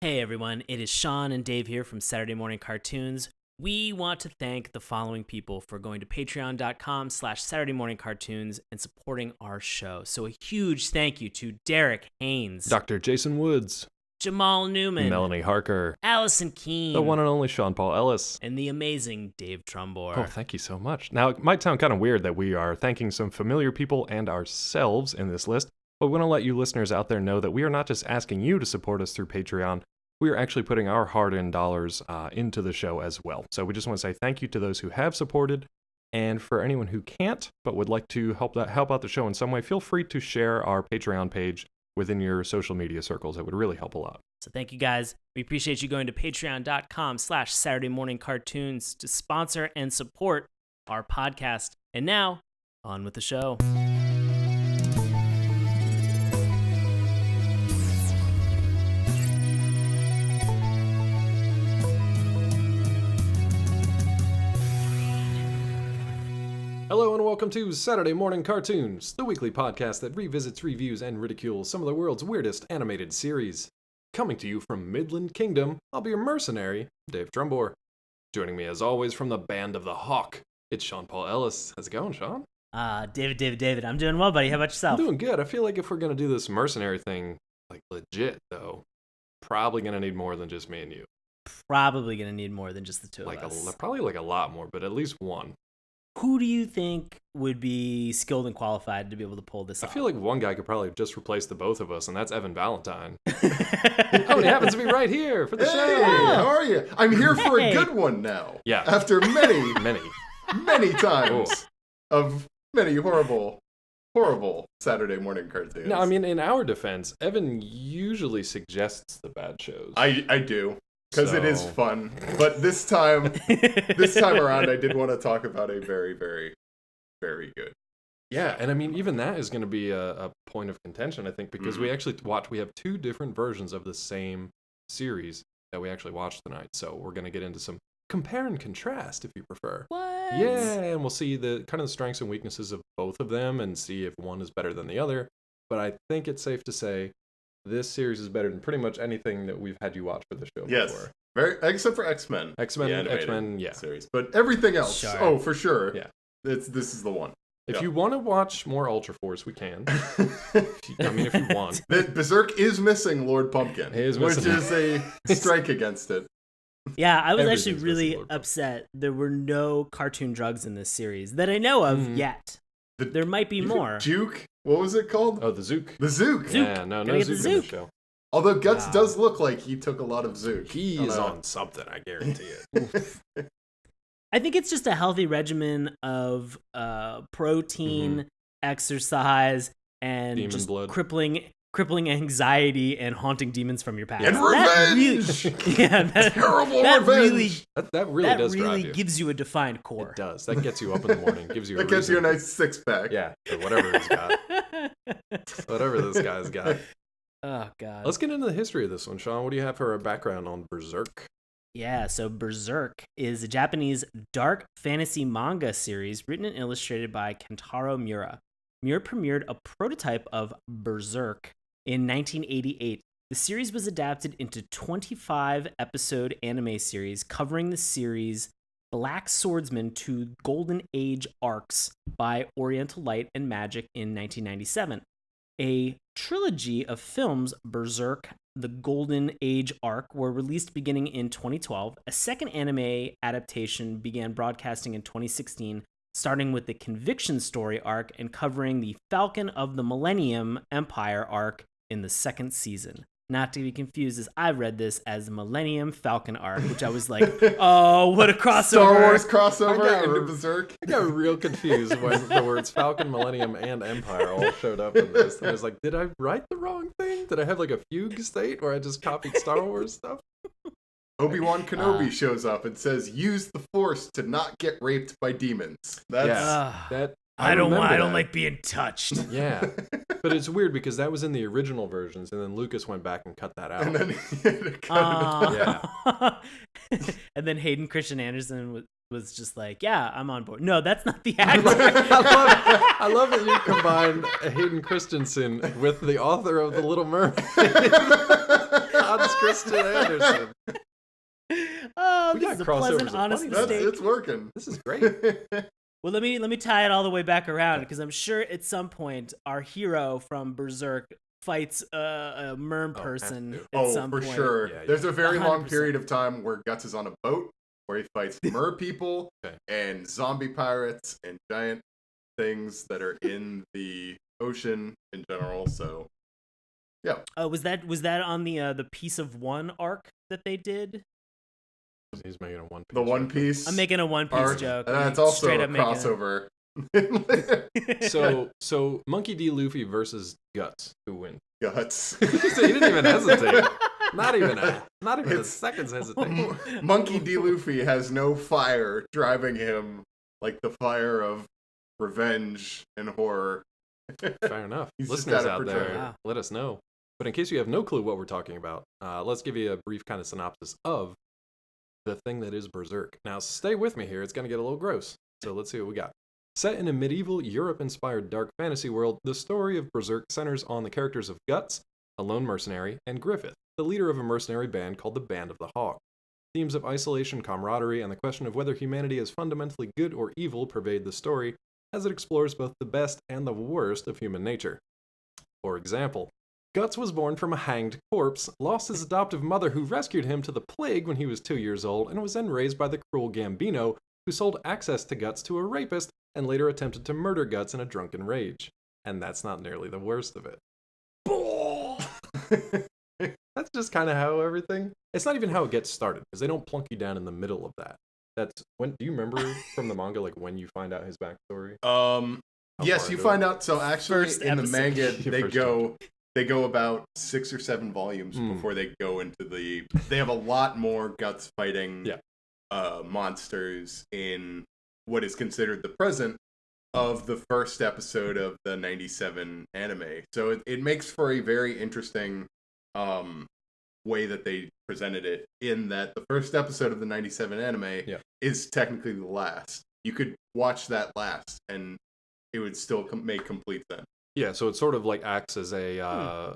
Hey everyone, it is Sean and Dave here from Saturday Morning Cartoons. We want to thank the following people for going to patreon.com/Saturday Morning Cartoons and supporting our show. So a huge thank you to Derek Haynes, Dr. Jason Woods, Jamal Newman, Melanie Harker, Allison Keene, the one and only Sean Paul Ellis, and the amazing Dave Trumbore. Oh, thank you so much. Now, it might sound kind of weird that we are thanking some familiar people and ourselves in this list, but we want to let you listeners out there know that we are not just asking you to support us through Patreon. We are actually putting our hard-earned dollars into the show as well. So we just want to say thank you to those who have supported, and for anyone who can't but would like to help out the show in some way, feel free to share our Patreon page within your social media circles. It would really help a lot. So thank you guys. We appreciate you going to patreon.com/Saturday Morning Cartoons to sponsor and support our podcast. And now, on with the show. Hello and welcome to Saturday Morning Cartoons, the weekly podcast that revisits, reviews, and ridicules some of the world's weirdest animated series. Coming to you from Midland Kingdom, I'll be your mercenary, Dave Trumbore. Joining me as always from the Band of the Hawk, it's Sean Paul Ellis. How's it going, Sean? David, I'm doing well, buddy. How about yourself? I'm doing good. I feel like if we're going to do this mercenary thing, like legit though, probably going to need more than just me and you. Probably going to need more than just the two of us. Probably like a lot more, but at least one. Who do you think would be skilled and qualified to be able to pull this off? I feel like one guy could probably just replace the both of us, and that's Evan Valentine. Oh, he happens to be right here for the show. Hey, how are you? I'm here for a good one now. Yeah. After many times of many horrible Saturday morning cartoons. No, I mean, in our defense, Evan usually suggests the bad shows. I do. Because it is fun. But this time around, I did want to talk about a very, very, very good. Yeah, and I mean, even that is going to be a point of contention, I think, because we have two different versions of the same series that we actually watched tonight. So we're going to get into some compare and contrast, if you prefer. What? Yeah, and we'll see the kind of the strengths and weaknesses of both of them and see if one is better than the other. But I think it's safe to say this series is better than pretty much anything that we've had you watch for the show before. Except for X-Men. X-Men, yeah. Series. But everything else, sure. For sure. Yeah. This is the one. If you want to watch more Ultra Force, we can. If you want. Berserk is missing Lord Pumpkin, which is a strike against it. Yeah, I was actually really upset there were no cartoon drugs in this series that I know of yet. There might be more. Juke? What was it called? Oh, the Zook. The Zook. Yeah, no Zook in the show. Although Guts does look like he took a lot of Zook. He is on something, I guarantee it. I think it's just a healthy regimen of protein, exercise, and demon just blood. crippling anxiety and haunting demons from your past. And revenge! Terrible revenge! That really does drive you. That really gives you a defined core. It does. That gets you up in the morning. Gives you that gets you a nice six-pack. Yeah, or whatever he's got. Whatever this guy's got. Oh, God. Let's get into the history of this one, Sean. What do you have for a background on Berserk? Yeah, so Berserk is a Japanese dark fantasy manga series written and illustrated by Kentaro Miura. Miura premiered a prototype of Berserk in 1988. The series was adapted into 25-episode anime series covering the series' Black Swordsman to Golden Age arcs by Oriental Light and Magic in 1997. A trilogy of films, Berserk, the Golden Age arc, were released beginning in 2012. A second anime adaptation began broadcasting in 2016, starting with the Conviction Story arc and covering the Falcon of the Millennium Empire arc in the second season. Not to be confused, as I read this as Millennium Falcon arc, which I was like, oh, what a crossover. Star Wars crossover into Berserk. I got real confused when the words Falcon, Millennium, and Empire all showed up in this. And I was like, did I write the wrong thing? Did I have like a fugue state where I just copied Star Wars stuff? Obi-Wan Kenobi shows up and says, use the Force to not get raped by demons. I don't like being touched. Yeah. But it's weird because that was in the original versions, and then Lucas went back and cut that out. And then he had to cut it out. Yeah. And then Hayden Christian Anderson was just like, yeah, I'm on board. No, that's not the actor. I love that you combined Hayden Christensen with the author of The Little Mermaid. Hans Christian Andersen. Oh, We this got is a crossovers pleasant, of honest funny mistake. It's working. This is great. Well, let me tie it all the way back around because I'm sure at some point our hero from Berserk fights a merm person at some for point. sure. Yeah, There's a very long 100%. period of time where Guts is on a boat where he fights mer people and zombie pirates and giant things that are in the ocean in general. So, yeah. Was that on the Piece of One arc that they did? He's making a One Piece. The One Piece. I'm making a One Piece arc, joke. and that's also Straight a up making crossover. So Monkey D. Luffy versus Guts. Who wins? Guts. He didn't even hesitate. Not even a second's hesitation. Monkey D. Luffy has no fire driving him like the fire of revenge and horror. Fair enough. He's just Listeners at it out for there, treasure. let us know. But in case you have no clue what we're talking about, let's give you a brief kind of synopsis of the thing that is Berserk. Now, stay with me here. It's going to get a little gross. So let's see what we got. Set in a medieval Europe-inspired dark fantasy world, the story of Berserk centers on the characters of Guts, a lone mercenary, and Griffith, the leader of a mercenary band called the Band of the Hawk. Themes of isolation, camaraderie, and the question of whether humanity is fundamentally good or evil pervade the story as it explores both the best and the worst of human nature. For example, Guts was born from a hanged corpse, lost his adoptive mother who rescued him to the plague when he was 2 years old, and was then raised by the cruel Gambino, who sold access to Guts to a rapist and later attempted to murder Guts in a drunken rage. And that's not nearly the worst of it. That's just kind of how everything... It's not even how it gets started, because they don't plunk you down in the middle of that. That's when... Do you remember from the manga, like, when you find out his backstory? Yes, you find out. So actually, First in the episode. manga, First they go about 6 or 7 volumes before they go into the. They have a lot more Guts fighting monsters in what is considered the present of the first episode of the 97 anime. So it makes for a very interesting way that they presented it, in that the first episode of the 97 anime is technically the last. You could watch that last and it would still make complete sense. Yeah, so it sort of like acts as a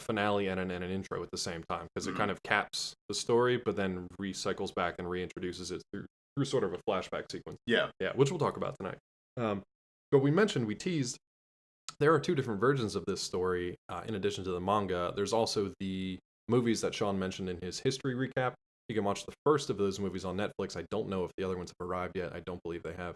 finale and an intro at the same time, because it kind of caps the story, but then recycles back and reintroduces it through sort of a flashback sequence. Yeah, which we'll talk about tonight. But we teased, there are 2 different versions of this story in addition to the manga. There's also the movies that Sean mentioned in his history recap. You can watch the first of those movies on Netflix. I don't know if the other ones have arrived yet. I don't believe they have.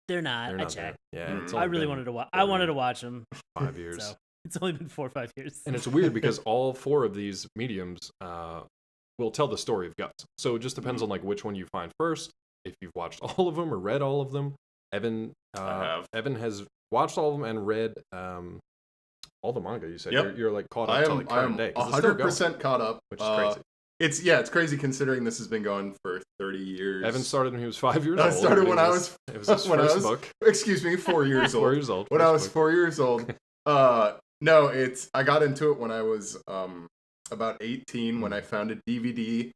They're not. I there. checked. Yeah, I really wanted to watch. I wanted to watch them. 5 years. So it's only been 4 or 5 years. And it's weird because all 4 of these mediums will tell the story of Guts. So it just depends on like which one you find first. If you've watched all of them or read all of them, Evan has watched all of them and read all the manga. You said you're like caught up to like current day. 100% caught up, which is crazy. It's crazy considering this has been going for 30 years. Evan started when he was 5 years old. I started when I was. It was his first book. Excuse me, 4 years old. 4 years old. When I was 4 years old. No, I got into it when I was about 18, when I found a DVD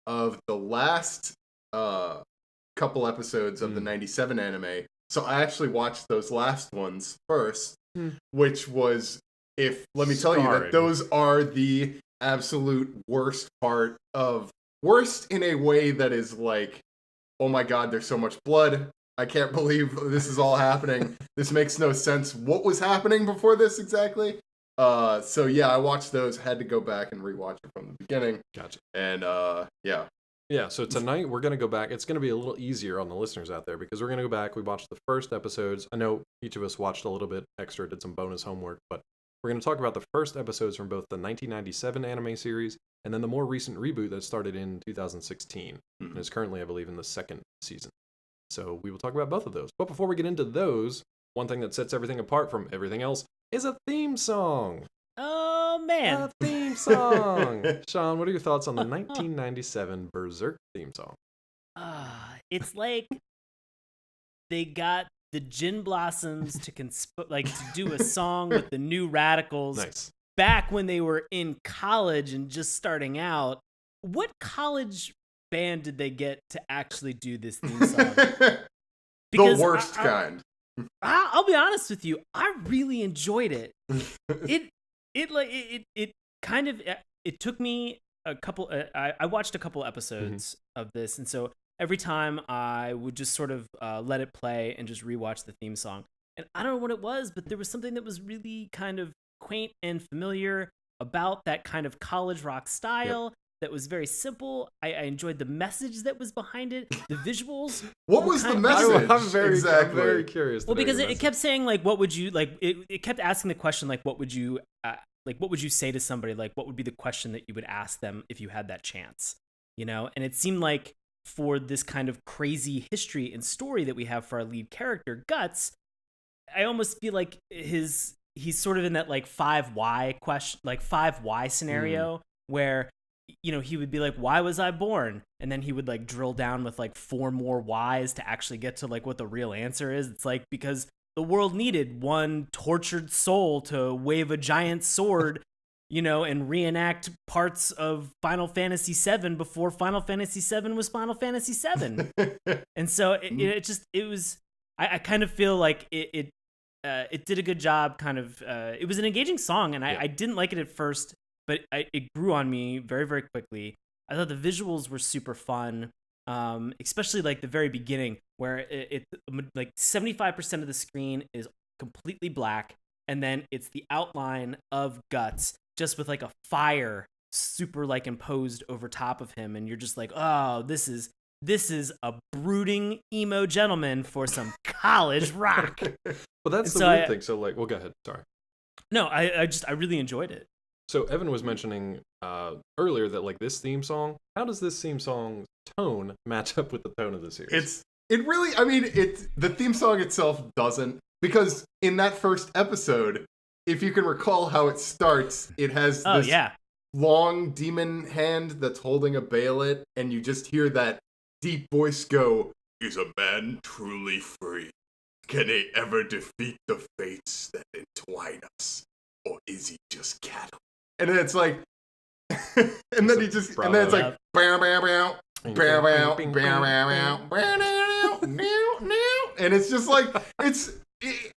of the last couple episodes of the 97 anime. So I actually watched those last ones first, which was, let me tell you that those are the absolute worst in a way that is like, oh my god, there's so much blood. I can't believe this is all happening. This makes no sense. What was happening before this exactly? So yeah, I watched those, had to go back and rewatch it from the beginning. Gotcha. And yeah. Yeah, so tonight we're going to go back. It's going to be a little easier on the listeners out there because we're going to go back. We watched the first episodes. I know each of us watched a little bit extra, did some bonus homework, but we're going to talk about the first episodes from both the 1997 anime series and then the more recent reboot that started in 2016 and is currently, I believe, in the 2nd season. So we will talk about both of those. But before we get into those, one thing that sets everything apart from everything else is a theme song. Oh, man. A theme song. Sean, what are your thoughts on the 1997 Berserk theme song? It's like they got the Gin Blossoms to do a song with the New Radicals. Nice. Back when they were in college and just starting out. What college band did they get to actually do this theme song? The worst kind. I'll be honest with you. I really enjoyed it. It kind of, it took me a couple. I watched a couple episodes of this, and so every time I would just sort of let it play and just rewatch the theme song. And I don't know what it was, but there was something that was really kind of quaint and familiar about that kind of college rock style. That was very simple. I enjoyed the message that was behind it, the visuals. What was the message? I'm very curious. Well, because it kept saying like, what would you like? It kept asking the question like, what would you say to somebody? Like, what would be the question that you would ask them if you had that chance? You know, and it seemed like for this kind of crazy history and story that we have for our lead character, Guts, I almost feel like he's sort of in that like 5 why scenario where, you know, he would be like, why was I born? And then he would like drill down with like 4 more whys to actually get to like what the real answer is. It's like, because the world needed one tortured soul to wave a giant sword, you know, and reenact parts of Final Fantasy VII before Final Fantasy VII was Final Fantasy VII. And so I kind of feel like it did a good job. Kind of, it was an engaging song, and I didn't like it at first, but it grew on me very, very quickly. I thought the visuals were super fun, especially like the very beginning where it like 75% of the screen is completely black, and then it's the outline of Guts just with like a fire super like imposed over top of him, and you're just like, oh, this is a brooding emo gentleman for some college rock. Well, that's the weird thing. So like, well, go ahead. Sorry. No, I really enjoyed it. So Evan was mentioning earlier that like this theme song, how does this theme song's tone match up with the tone of the series? The theme song itself doesn't, because in that first episode, if you can recall how it starts, it has this long demon hand that's holding a bayonet, and you just hear that deep voice go, "Is a man truly free? Can he ever defeat the fates that entwine us? Or is he just cattle?" And then it's like, and then it's like, bow, bow, bow, bow, bow, bow, bow, bow, and it's just like,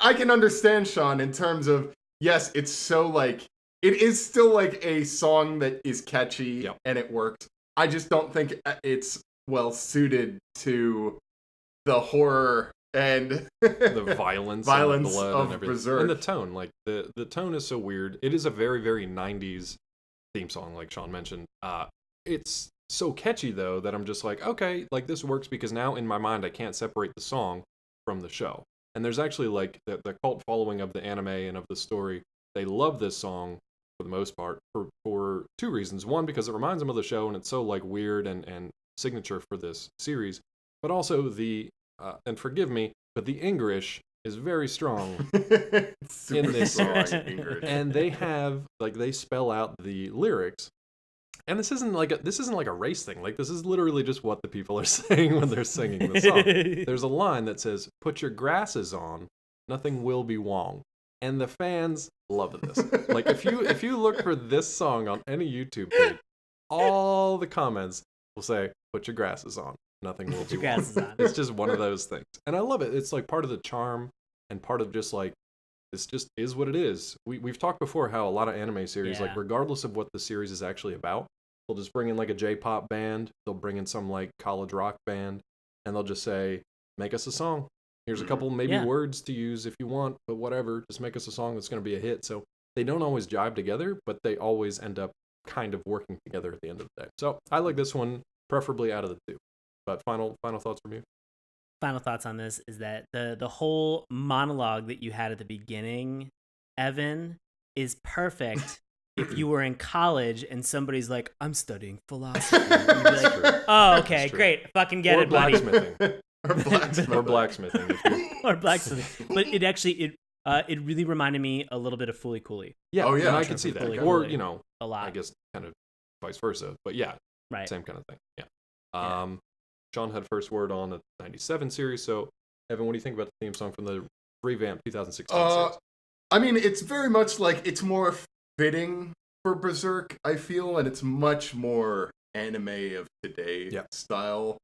I can understand Sean in terms of, yes, it's so like, it is still like a song that is catchy and it works. I just don't think it's well suited to the horror and the violence and the blood of and everything. Berserk. And the tone, like the tone is so weird. It is a very, very 90s theme song, like Sean mentioned. It's so catchy though that I'm just like, okay, like this works, because now in my mind I can't separate the song from the show. And there's actually like the cult following of the anime and of the story. They love this song for the most part for 2 reasons. One, because it reminds them of the show and it's so like weird and signature for this series. But also and forgive me, but the English is very strong in this series. And they have, like, they spell out the lyrics. And this isn't like a race thing. Like, this is literally just what the people are saying when they're singing the song. There's a line that says, "Put your grasses on, nothing will be wrong." And the fans love this. Like, if you look for this song on any YouTube page, all the comments will say, "Put your grasses on, nothing will be wrong." It's just one of those things. And I love it. It's like part of the charm and part of just like, this just is what it is. We've talked before how a lot of anime series, like regardless of what the series is actually about, they'll just bring in like a J-pop band, they'll bring in some like college rock band, and they'll just say, "Make us a song. Here's a couple maybe words to use if you want, but whatever, just make us a song that's going to be a hit." So they don't always jibe together, but they always end up kind of working together at the end of the day. So I like this one preferably out of the 2. But final thoughts from you? Final thoughts on this is that the whole monologue that you had at the beginning, Evan, is perfect if you were in college and somebody's like, "I'm studying philosophy." You'd be like, "Oh, okay, great. Fucking get it, buddy." Or blacksmithing. Or blacksmithing. But it actually, it really reminded me a little bit of Fooly Cooly. Yeah, oh yeah, and I can see that. Or, you know, a lot. I guess kind of vice versa. But yeah, same kind of thing. Yeah. Sean had first word on the 97 series. So, Evan, what do you think about the theme song from the revamped 2016 series? I mean, it's very much like, it's more fitting for Berserk, I feel, and it's much more anime of today style.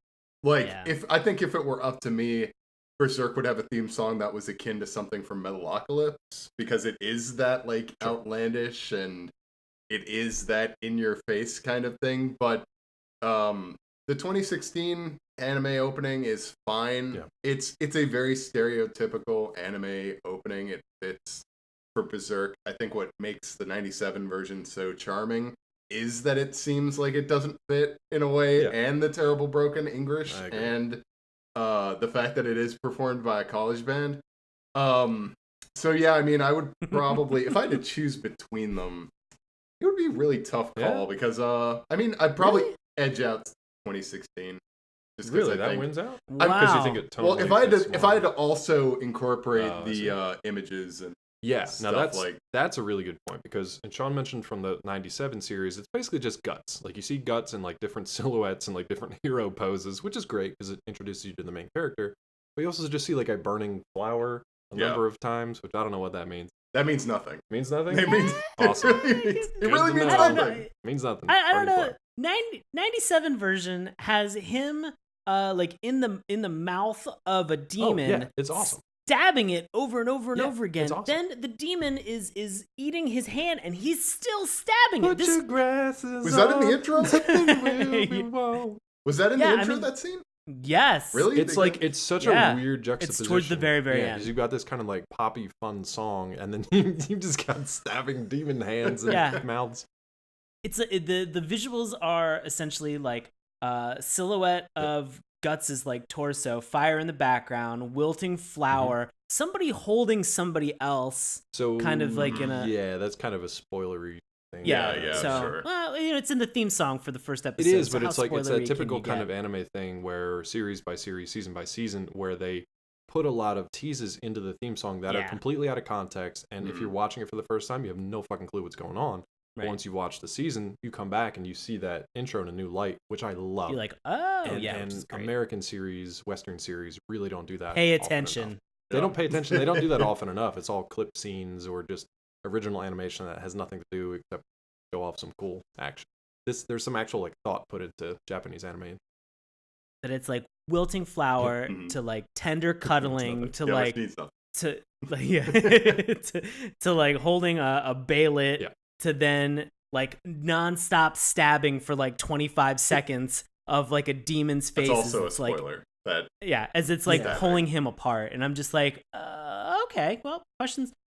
Like, I think if it were up to me, Berserk would have a theme song that was akin to something from Metalocalypse, because it is that like outlandish and it is that in your face kind of thing. But the 2016 anime opening is fine. Yeah. It's a very stereotypical anime opening. It fits for Berserk. I think what makes the 97 version so charming is that it seems like it doesn't fit in a way, and the terrible broken English, and the fact that it is performed by a college band. So yeah, I mean, I would probably, if I had to choose between them, it would be a really tough call because I mean, I'd probably edge out 2016. Just really, that wins out? Wow. Because you think it totally if I had to also incorporate the images and stuff that's a really good point, because, and Sean mentioned from the 97 series, it's basically just guts. Like, you see guts in like different silhouettes and like different hero poses, which is great because it introduces you to the main character. But you also just see like a burning flower a number of times, which I don't know what that means. That means nothing. It means nothing? It means awesome. It really means nothing. It means nothing. I don't know. 97 version has him like in the mouth of a demon. Oh, yeah, it's awesome. Stabbing it over and over and over again. Awesome. Then the demon is eating his hand, and he's still stabbing it. Your grasses was that in the intro? Was that in the intro, that scene? Yes. Really? It's like, it's such a weird juxtaposition. It's towards the very, very end. Because you've got this kind of like poppy fun song, and then you just got stabbing demon hands and mouths. It's the visuals are essentially like silhouette of Guts' like torso, fire in the background, wilting flower, somebody holding somebody else. So kind of like in a that's kind of a spoilery thing. Yeah, so, sure. Well, it's in the theme song for the first episode. It is, so but it's like it's a typical kind get? of anime thing where series by series, season by season, where they put a lot of teases into the theme song that are completely out of context, and if you're watching it for the first time, you have no fucking clue what's going on. Right. Once you watch the season, you come back and you see that intro in a new light, which I love. You're like, oh, and American series, Western series really don't do that. Pay attention. They don't pay attention. They don't do that often enough. It's all clip scenes or just original animation that has nothing to do except show off some cool action. There's some actual like thought put into Japanese anime. That it's like wilting flower to like tender cuddling to like to to like holding a baylet to then like nonstop stabbing for like 25 seconds of like a demon's face. That's also a spoiler. Like, as it's like pulling him apart, and I'm just like, okay, well,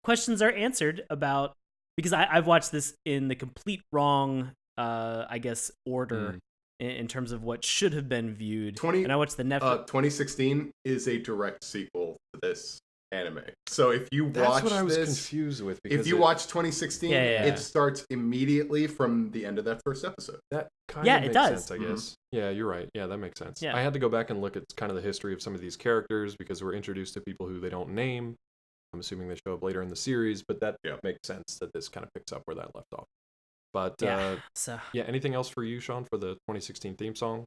questions are answered about, because I've watched this in the complete wrong, I guess, order in terms of what should have been viewed. And I watched the Netflix. 2016 is a direct sequel to this anime. So if you watch that's what I was confused with. If you watch 2016, it starts immediately from the end of that first episode. That kind of makes sense, I guess. Mm-hmm. Yeah, you're right. Yeah, that makes sense. Yeah. I had to go back and look at kind of the history of some of these characters because we're introduced to people who they don't name. I'm assuming they show up later in the series, but that makes sense that this kind of picks up where that left off. But anything else for you, Sean, for the 2016 theme song?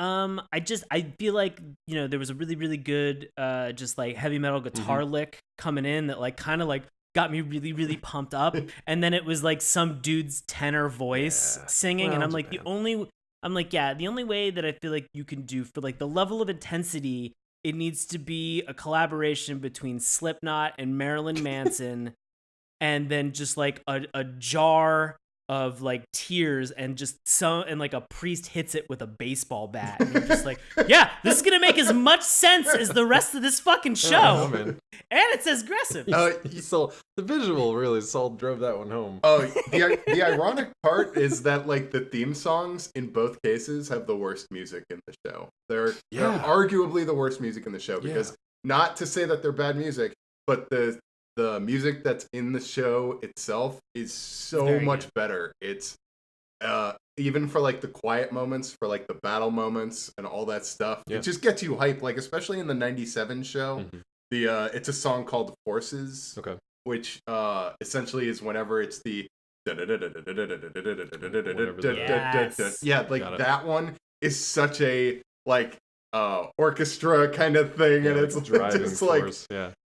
I feel like, there was a really, really good, just like heavy metal guitar lick coming in that like kind of like got me really, really pumped up. And then it was like some dude's tenor voice singing. And I'm like, the only way that I feel like you can do for like the level of intensity, it needs to be a collaboration between Slipknot and Marilyn Manson, and then just like a jar of like tears and like a priest hits it with a baseball bat, and you're just like, yeah, this is gonna make as much sense as the rest of this fucking show, and it's as aggressive. So the visual really drove that one home. The ironic part is that like the theme songs in both cases have the worst music in the show. They're arguably the worst music in the show, because not to say that they're bad music, but the music that's in the show itself is so much better. It's even for like the quiet moments, for like the battle moments and all that stuff. It just gets you hyped, like especially in the 97 show. It's a song called Forces, which essentially is whenever it's the that one is such a like orchestra kind of thing, and it's just like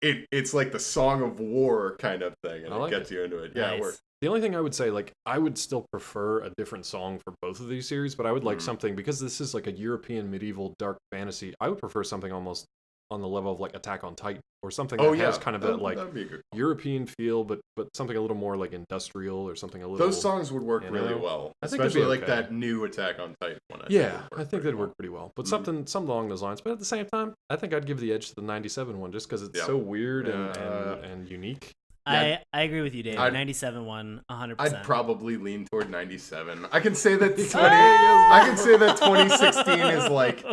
it's like the song of war kind of thing, and it gets you into it. It works. The only thing I would say, like, I would still prefer a different song for both of these series, but I would like something, because this is like a European medieval dark fantasy, I would prefer something almost on the level of like Attack on Titan or something Oh that yeah, has kind of that like that'd be a good one. European feel, but something a little more like industrial or something a little. Those songs would work you really know? well, I think they'd be especially like okay. that new Attack on Titan one. I think they'd work pretty well. But something along those lines. But at the same time, I think I'd give the edge to the 97 one just because it's so weird and unique. I agree with you, Dave. I'd- 97 one, 100%. I'd probably lean toward 97. I can say that 2016 is like,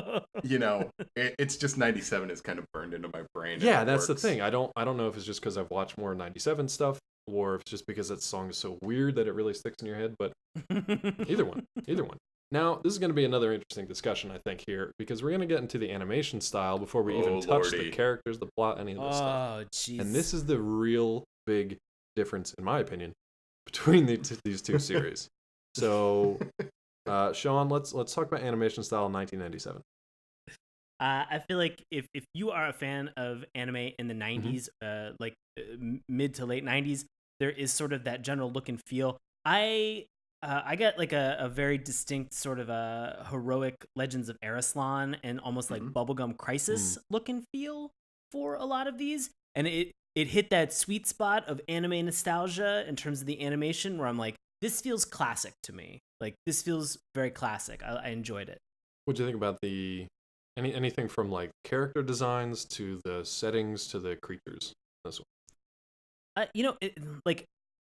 it's just 97 is kind of burned into my brain. Yeah, that's the thing. I don't know if it's just because I've watched more 97 stuff or if it's just because that song is so weird that it really sticks in your head, but either one. Now, this is going to be another interesting discussion, I think, here, because we're going to get into the animation style before we even touch the characters, the plot, any of this stuff. Oh, jeez. And this is the real big difference, in my opinion, between these two series. So, Sean, let's talk about animation style in 1997. I feel like if you are a fan of anime in the 90s, mid to late 90s, there is sort of that general look and feel. I get like a very distinct sort of a heroic Legends of Arislan and almost like Bubblegum Crisis look and feel for a lot of these. And it hit that sweet spot of anime nostalgia in terms of the animation where I'm like, this feels classic to me. Like, this feels very classic. I enjoyed it. What do you think about anything from like character designs to the settings to the creatures? This one.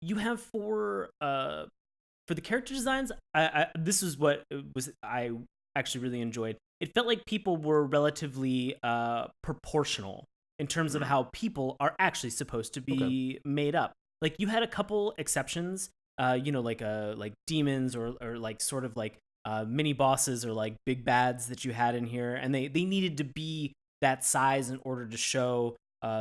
You have for the character designs, this is what I actually really enjoyed. It felt like people were relatively proportional in terms of how people are actually supposed to be made up. Like, you had a couple exceptions, like demons or like sort of like mini bosses or like big bads that you had in here, and they needed to be that size in order to show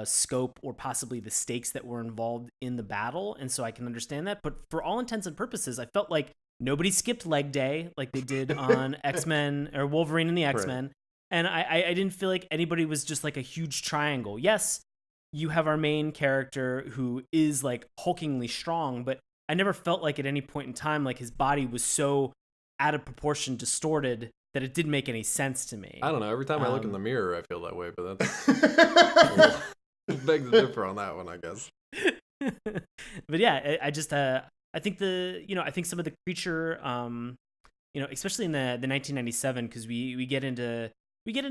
scope or possibly the stakes that were involved in the battle. And so I can understand that. But for all intents and purposes, I felt like nobody skipped leg day like they did on X-Men or Wolverine and the X-Men. Right. And I didn't feel like anybody was just like a huge triangle. Yes, you have our main character who is like hulkingly strong, but I never felt like at any point in time like his body was so out of proportion, distorted, that it didn't make any sense to me. I don't know. Every time I look in the mirror, I feel that way, but that's beg to differ on that one, I guess. But yeah, I just I think I think some of the creature, especially in the 1997, because we get into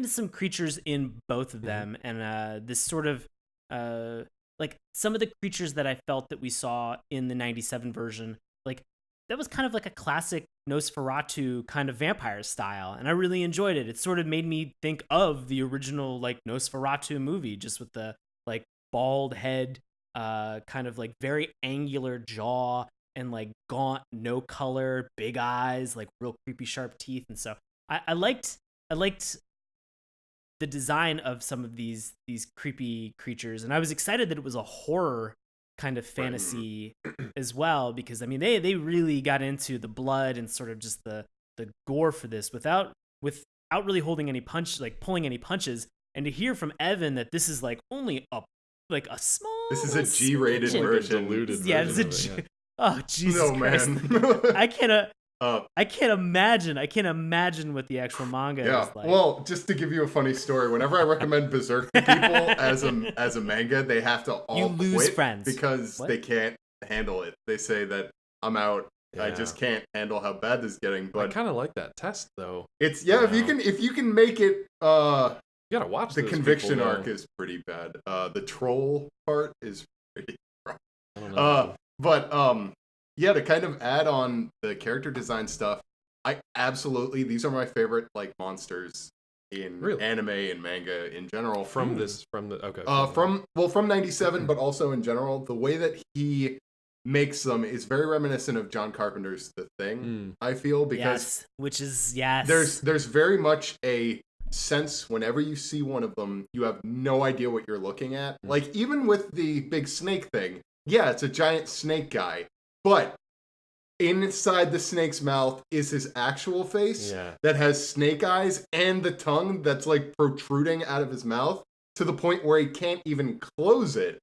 some creatures in both of them, and this sort of like some of the creatures that I felt that we saw in the 97 version, like that was kind of like a classic Nosferatu kind of vampire style, and I really enjoyed it. It sort of made me think of the original like Nosferatu movie, just with the like bald head, kind of like very angular jaw, and like gaunt, no color, big eyes, like real creepy sharp teeth. And so I liked the design of some of these creepy creatures, and I was excited that it was a horror kind of fantasy as well, because I mean they really got into the blood and sort of just the gore for this without really pulling any punches. And to hear from Evan that this is like only a small, this is a G-rated version. Yeah, it's a G. Yeah. Oh Jesus Christ! Man. I can't imagine what the actual manga is like. Well, just to give you a funny story, whenever I recommend Berserk to people as a manga, they have to all quit friends because they can't handle it. They say that I'm out. Yeah. I just can't handle how bad this is getting. But I kind of like that test though. It's if you can make it. You gotta watch the conviction arc is pretty bad. The troll part is pretty rough. I don't know. But yeah, to kind of add on the character design stuff, these are my favorite like monsters in anime and manga in general. From 97, but also in general, the way that he makes them is very reminiscent of John Carpenter's The Thing. I feel because there's very much a sense whenever you see one of them, you have no idea what you're looking at. Like even with the big snake thing, yeah, it's a giant snake guy. But inside the snake's mouth is his actual face that has snake eyes and the tongue that's like protruding out of his mouth to the point where he can't even close it.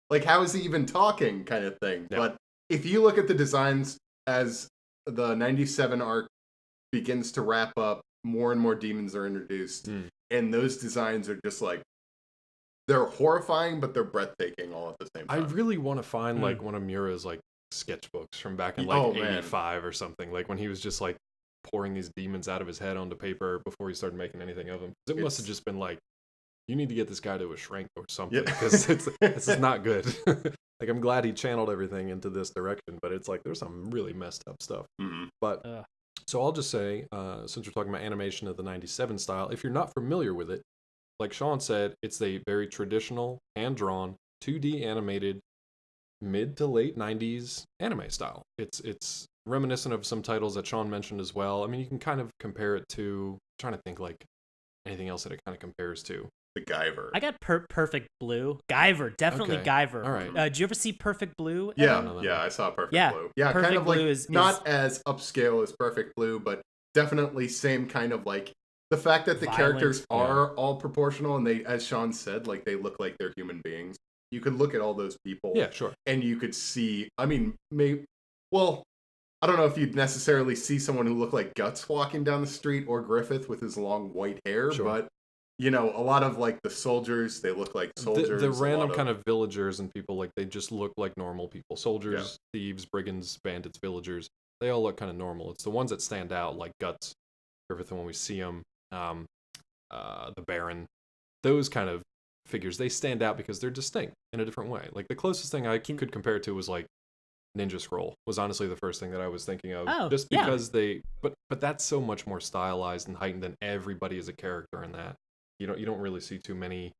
Like, how is he even talking kind of thing? Yeah. But if you look at the designs as the 97 arc begins to wrap up, more and more demons are introduced. And those designs are just like they're horrifying, but they're breathtaking all at the same I time. really want to find like one of Miura's like sketchbooks from back in like 85 or something, like when he was just like pouring these demons out of his head onto paper before he started making anything of them. It must have just been like, you need to get this guy to a shrink or something, because this is not good. Like, I'm glad he channeled everything into this direction, but it's like there's some really messed up stuff. Mm-hmm. But so I'll just say, since we're talking about animation of the 97 style, if you're not familiar with it, like Sean said, it's a very traditional, hand-drawn, 2D animated, mid to late 90s anime style. It's reminiscent of some titles that Sean mentioned as well. I mean, you can kind of compare it to, I'm trying to think like anything else that it kind of compares to. The Guyver. I got Perfect Blue. Guyver, definitely Okay. Guyver. All right. Did you ever see Perfect Blue? Yeah, Evan? I saw Perfect Yeah, Blue. Yeah, Perfect kind of Blue like is not as upscale as Perfect Blue, but definitely same kind of like the fact that the Violent. characters are all proportional and they, as Sean said, like they look like they're human beings. You could look at all those people, Yeah, sure. and you could see. I mean, I don't know if you'd necessarily see someone who looked like Guts walking down the street or Griffith with his long white hair, Sure. but you know, a lot of like the soldiers, they look like soldiers. The random kind of villagers and people, like they just look like normal people. Soldiers, thieves, brigands, bandits, villagers. They all look kind of normal. It's the ones that stand out, like Guts, Griffith, when we see him, the Baron. Those kind of figures, they stand out because they're distinct in a different way. Like the closest thing I could compare it to was like Ninja Scroll was honestly the first thing that I was thinking of. Oh, just because but that's so much more stylized and heightened than everybody is a character in that. You don't really see too many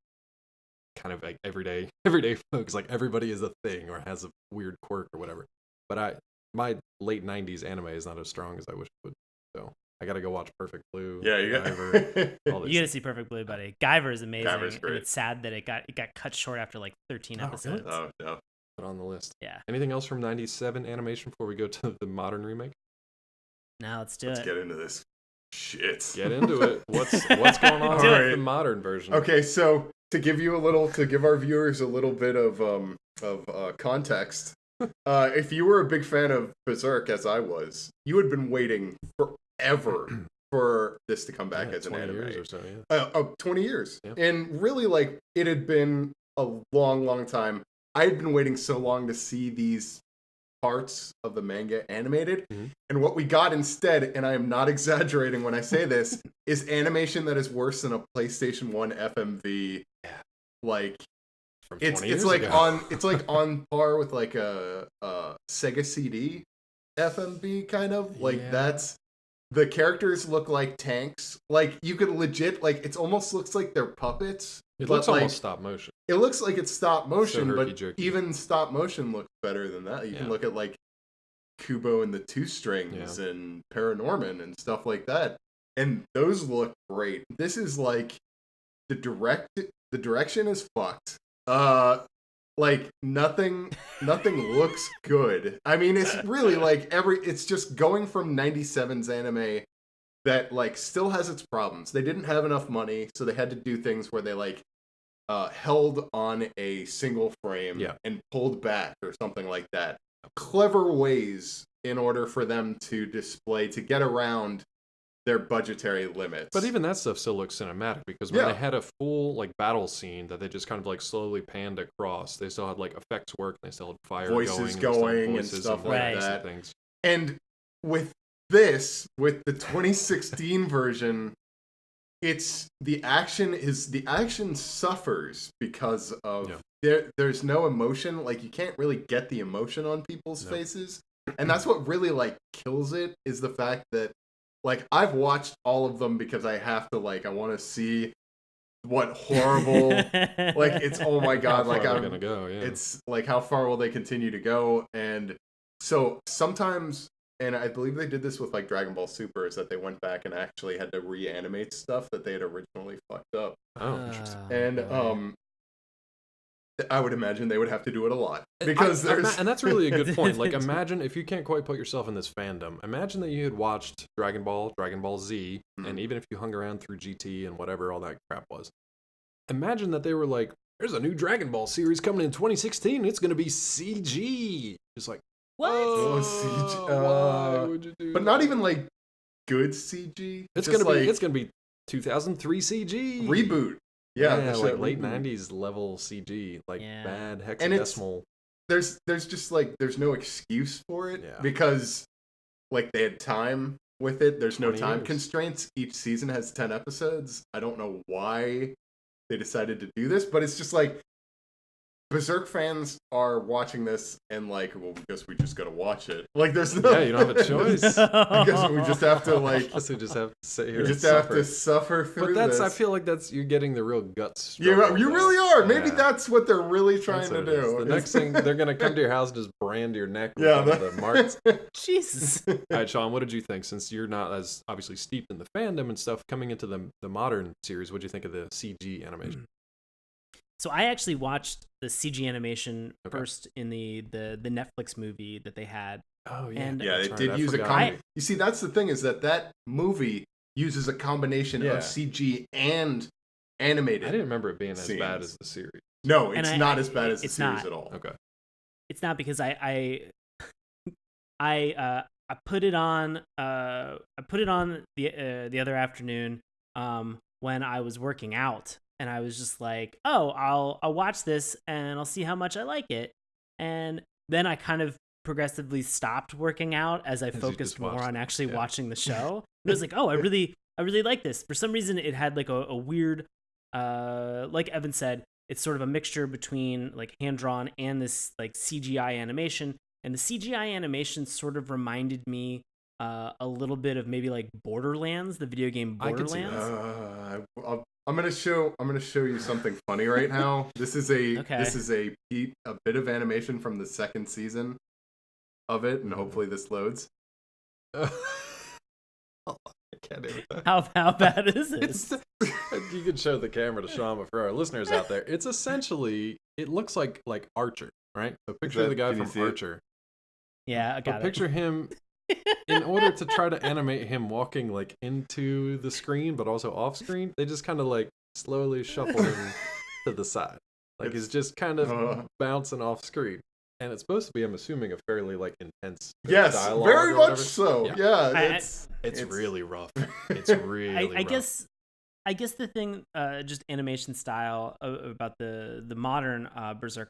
kind of like everyday folks. Like everybody is a thing or has a weird quirk or whatever. But my late 90s anime is not as strong as I wish it would. So I gotta go watch Perfect Blue. Yeah, you got You gotta see Perfect Blue, buddy. Guyver is amazing. Guyver's great. And it's sad that it got cut short after like 13 episodes. Oh no. Put on the list. Yeah. Anything else from 97 animation before we go to the modern remake? Now let's Let's get into this shit. Get into it. What's going on with the modern version? Okay, so to give our viewers a little bit of context, if you were a big fan of Berserk as I was, you had been waiting forever for this to come back as an 20 anime. years or so, yeah. 20 years. Yeah. And really, like, it had been a long, long time. I had been waiting so long to see these parts of the manga animated. Mm-hmm. And what we got instead, and I am not exaggerating when I say this, is animation that is worse than a PlayStation 1 FMV. Like, From 20 it's years like ago. it's like on par with like a Sega CD FMV kind of. Like that's the characters look like tanks. Like you could legit like it almost looks like they're puppets. It but looks like, almost stop motion. It looks like it's stop motion, but herky-jerky. even stop motion looks better than that. You can look at like Kubo and the Two Strings and Paranorman and stuff like that, and those look great. This is like the direction is fucked. Like nothing looks good. I mean, it's really like it's just going from 97's anime that like still has its problems. They didn't have enough money, so they had to do things where they like held on a single frame and pulled back or something like that. Clever ways in order for them to get around their budgetary limits. But even that stuff still looks cinematic because when they had a full like battle scene that they just kind of like slowly panned across, they still had like effects work, and they still had fire voices going and stuff and like that. Things. And with the 2016 version, the action suffers because of there's no emotion. Like you can't really get the emotion on people's faces, and that's what really like kills it, is the fact that like I've watched all of them because I have to, like, I want to see what horrible like it's oh my god, like I'm gonna go. It's like how far will they continue to go? And so sometimes, and I believe they did this with like Dragon Ball Super, is that they went back and actually had to reanimate stuff that they had originally fucked up. Oh, interesting. And I would imagine they would have to do it a lot because and that's really a good point. Like, imagine if you can't quite put yourself in this fandom. Imagine that you had watched Dragon Ball Z, and even if you hung around through GT and whatever all that crap was, imagine that they were like, "There's a new Dragon Ball series coming in 2016. It's going to be CG." Just like, what? CG? Why would you do? But not even like good CG. It's gonna be 2003 CG reboot. Yeah, like late 90s level CG, like Yeah. bad And hexadecimal. there's just like there's no excuse for it because like they had time with it. There's no 20 time years. constraints. Each season has 10 episodes. I don't know why they decided to do this, but it's just like Berserk fans are watching this and like, well, I guess we just gotta watch it. Like, there's no. Yeah, you don't have a choice. I guess we just have to like. Guess we just have to sit here. We just and have suffer. to suffer through. But that's. this. I feel like that's you're getting the real guts. You really are. Maybe Yeah. that's what they're really trying to That's what it is. do. The next thing they're gonna come to your house and just brand your neck with Yeah, one of the marks. Jesus. All right, Sean, what did you think? Since you're not as obviously steeped in the fandom and stuff, coming into the modern series, what did you think of the CG animation? So I actually watched the CG animation first in the Netflix movie that they had. Oh yeah, And- Yeah, that's it right, did I use a forgot. combination. You see, that's the thing is that movie uses a combination Yeah. of CG and animated. I didn't remember it being as scenes. bad as the series. No, And it's I- not as bad as the it's series not. at all. Okay. It's not because I put it on the other afternoon when I was working out, and I was just like, oh, I'll watch this and I'll see how much I like it. And then I kind of progressively stopped working out as I you focused just more watched on it, actually yeah. watching the show. And I was like, oh, I really like this. For some reason it had like a weird like Evan said, it's sort of a mixture between like hand drawn and this like CGI animation. And the CGI animation sort of reminded me a little bit of maybe like Borderlands, the video game I could see Borderlands. I'm gonna show you something funny right now. This is a bit of animation from the second season of it, and hopefully this loads. I can't do that. How bad is this? You can show the camera to Sean, but for our listeners out there, it's essentially it looks like Archer, right? So picture the guy can you from see it? Archer. Yeah, I got But it. picture him in order to try to animate him walking like into the screen, but also off screen. They just kind of like slowly shuffle him to the side, like he's just kind of bouncing off screen. And it's supposed to be, I'm assuming, a fairly like intense Yes, dialogue very or much whatever. so. Yeah. Yeah, It's really rough. It's really I rough. guess the thing, just animation style about the modern Berserk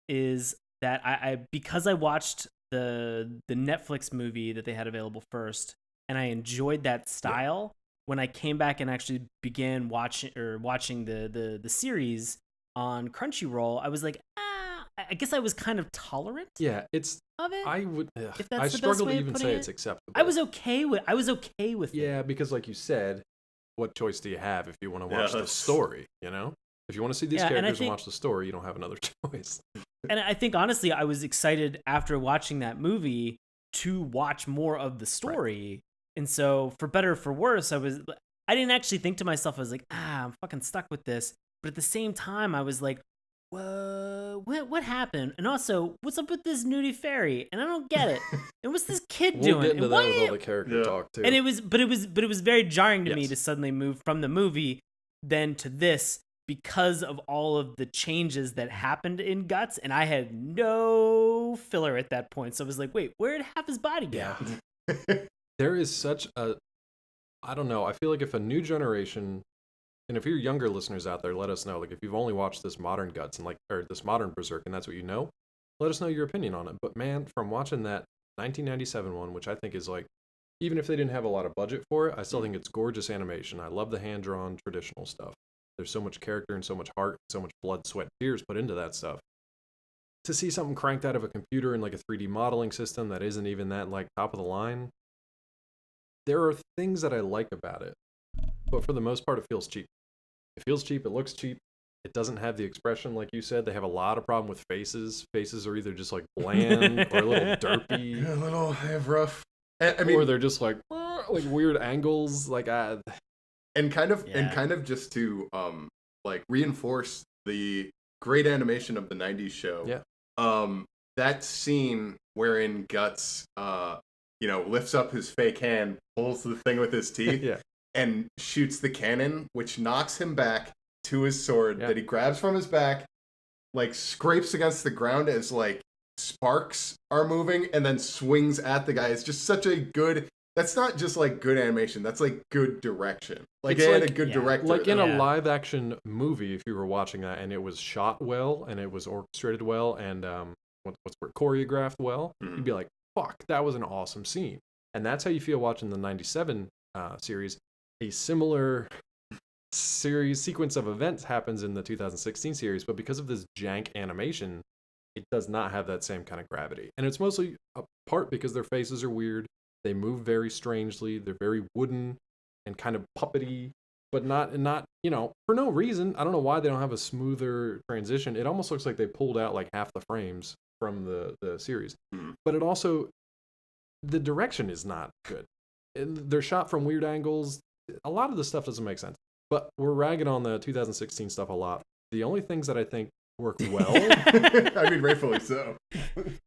is that I because I watched the Netflix movie that they had available first, and I enjoyed that style. When I came back and actually began watching the series on Crunchyroll, I was like, I guess I was kind of tolerant. Yeah, it's. Of it. I would. If that's I the best struggle way to of even putting say it. it's acceptable. I was okay with it. Yeah, because like you said, what choice do you have if you want to Yeah, watch the that's- story? You know, if you want to see these Yeah, and I characters and think- watch the story, you don't have another choice. And I think honestly, I was excited after watching that movie to watch more of the story. And so, for better or for worse, I didn't actually think to myself, I was like, I'm fucking stuck with this. But at the same time, I was like, whoa, what happened? And also, what's up with this nudie fairy? And I don't get it. And what's this kid We'll doing? get into And that why- with all the character talk too. and it was very jarring to me Yes. to suddenly move from the movie then to this because of all of the changes that happened in Guts, and I had no filler at that point. So I was like, wait, where did half his body go? Yeah. There is such a, I don't know. I feel like if a new generation, and if you're younger listeners out there, let us know. Like if you've only watched this modern Guts and or this modern Berserk, and that's what you know, let us know your opinion on it. But man, from watching that 1997 one, which I think is like, even if they didn't have a lot of budget for it, I still think it's gorgeous animation. I love the hand drawn traditional stuff. There's so much character and so much heart, so much blood, sweat, tears put into that stuff. To see something cranked out of a computer in like a 3D modeling system that isn't even that like top of the line, there are things that I like about it, but for the most part, it feels cheap. It feels cheap. It looks cheap. It doesn't have the expression like you said. They have a lot of problem with faces. Faces are either just like bland or a little derpy, a little rough. I mean, or they're just like weird angles. Like and kind of just to like reinforce the great animation of the 90s show. Yeah. That scene wherein Guts lifts up his fake hand, pulls the thing with his teeth, yeah. and shoots the cannon, which knocks him back to his sword that he grabs from his back, like scrapes against the ground as like sparks are moving, and then swings at the guy. It's just such a good. that's not just like good animation. That's like good direction. Like It's they had like- a good yeah. director. Like in a Yeah. live action movie, if you were watching that and it was shot well and it was orchestrated well and what's word, choreographed well, you'd be like, fuck, that was an awesome scene. And that's how you feel watching the 97 series. A similar sequence of events happens in the 2016 series, but because of this jank animation, it does not have that same kind of gravity. And it's mostly a part because their faces are weird. They move very strangely. They're very wooden and kind of puppety, but not for no reason. I don't know why they don't have a smoother transition. It almost looks like they pulled out like half the frames from the series. But it also, the direction is not good. They're shot from weird angles. A lot of the stuff doesn't make sense. But we're ragging on the 2016 stuff a lot. The only things that I think work well. I mean, rightfully so.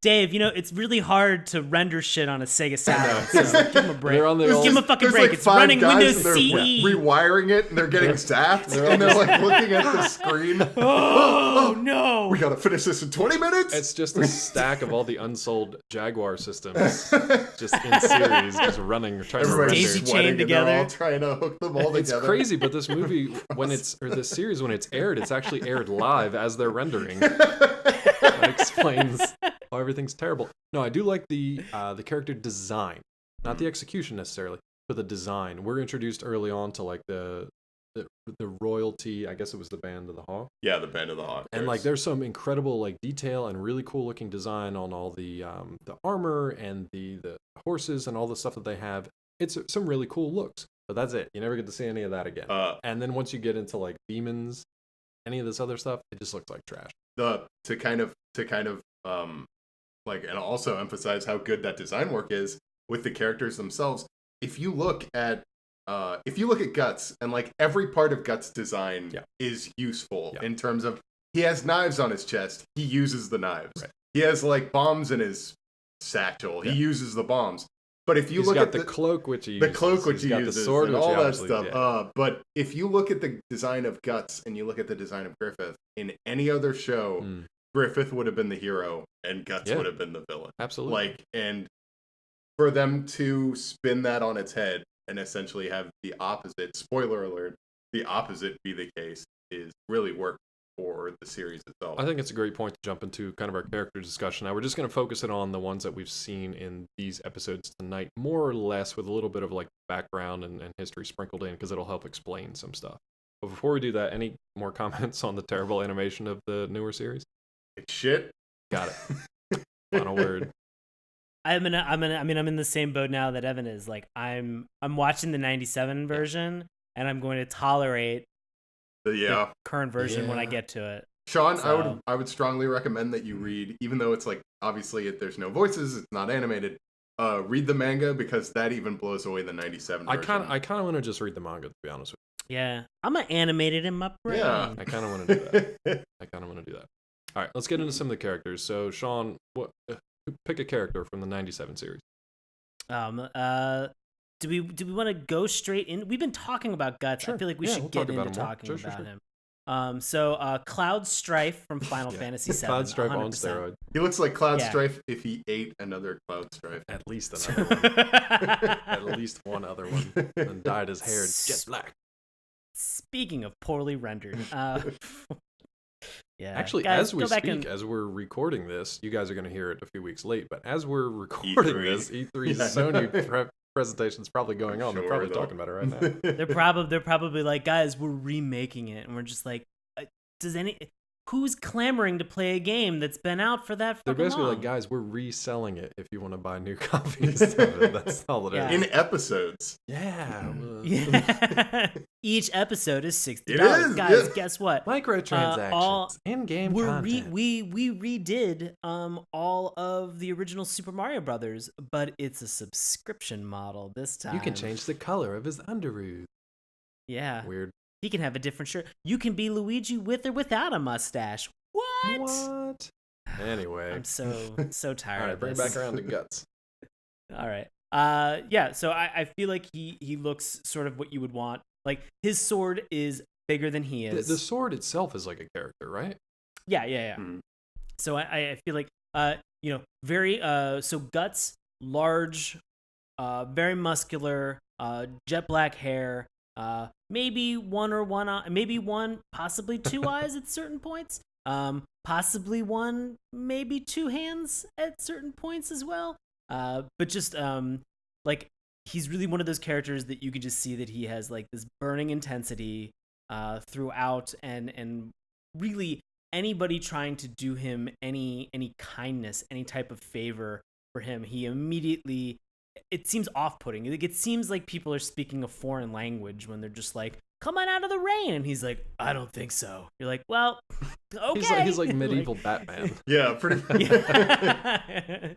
Dave, it's really hard to render shit on a Sega Saturn. So give him a break. They're on the Just old- give him a fucking There's break. like It's 5 running guys Windows and they're CE. rewiring it and they're getting zapped and they're like looking at the screen. Oh no! We gotta finish this in 20 minutes. It's just a stack of all the unsold Jaguar systems just in series, just running, trying to Everybody's Daisy render. chained sweating and together. they're all trying to hook them all It's together. crazy, but this movie, this series, when it's aired, it's actually aired live as they're rendering. That explains why everything's terrible. No, I do like the character design, not the execution necessarily, but the design. We're introduced early on to like the royalty. I guess it was the Band of the Hawk. Yeah, the Band of the Hawk. And like, there's some incredible like detail and really cool looking design on all the armor and the horses and all the stuff that they have. It's some really cool looks, but that's it. You never get to see any of that again. And then once you get into like demons, any of this other stuff, it just looks like trash. To kind of like, and also emphasize how good that design work is with the characters themselves. If you look at Guts, and like every part of Guts' design is useful in terms of, he has knives on his chest, he uses the knives. Right. He has like bombs in his satchel, he uses the bombs. But if you He's look got at the cloak which he uses, the cloak which he's got uses, the sword and which all he that stuff. yeah. But if you look at the design of Guts and you look at the design of Griffith in any other show, Griffith would have been the hero and Guts would have been the villain. Absolutely. Like, and for them to spin that on its head and essentially have the opposite, spoiler alert, the opposite be the case, is really work for the series itself. I think it's a great point to jump into kind of our character discussion. Now we're just going to focus it on the ones that we've seen in these episodes tonight, more or less, with a little bit of like background and history sprinkled in, because it'll help explain some stuff. But before we do that, any more comments on the terrible animation of the newer series? It's shit. Got it. Final word. I'm in the same boat now that Evan is. Like, I'm watching the 97 version, and I'm going to tolerate the current version when I get to it. Sean, So- I would strongly recommend that you read, even though it's like, obviously there's no voices, it's not animated, read the manga, because that even blows away the 97 version. I kind of want to just read the manga, to be honest with Yeah, I'm gonna animate it in my brain. Yeah. you. I kind of want to do that. All right, let's get into some of the characters. So, Sean, pick a character from the 97 series. Do we want to go straight in? We've been talking about Guts. Sure. I feel like we Yeah, should we'll get talk about into him more. talking Sure, about sure. him. So Cloud Strife from Final Fantasy VII. Cloud Strife on 100%. steroid. He looks like Cloud Yeah. Strife if he ate another Cloud Strife. At least another one. At least one other one. And dyed his hair jet black. Speaking of poorly rendered, yeah. Actually, Guys, as we go back speak, and- as we're recording this, you guys are going to hear it a few weeks late, but as we're recording E3. this, E3's Yeah. Sony presentation's probably going on. They're Sure probably though. talking about it right now. they're probably like, guys, we're remaking it, and we're just like, who's clamoring to play a game that's been out for that They're fucking basically long? like, guys, we're reselling it if you want to buy new copies of it. That's all it is. Yeah. In episodes. Yeah. Yeah. Each episode is $60. It is, Guys, yeah. guess what? Microtransactions. In-game content. We redid all of the original Super Mario Brothers, but it's a subscription model this time. You can change the color of his underoos. Yeah. Weird. He can have a different shirt. You can be Luigi with or without a mustache. What? Anyway. I'm so tired All right, of bring it this. back around to Guts. All right. Yeah, so I feel like he looks sort of what you would want. Like, his sword is bigger than he is. The sword itself is like a character, right? Yeah. Mhm. So I feel like very so Guts, large very muscular, jet black hair, maybe one eye, maybe one, possibly two eyes at certain points, possibly one, maybe two hands at certain points as well. But just like he's really one of those characters that you can just see that he has like this burning intensity throughout, and really anybody trying to do him any kindness, any type of favor for him, he immediately, it seems off-putting. Like, it seems like people are speaking a foreign language when they're just like, come on out of the rain, and he's like, I don't think so. You're like, well, okay. He's like medieval Batman. Yeah, pretty much. Yeah.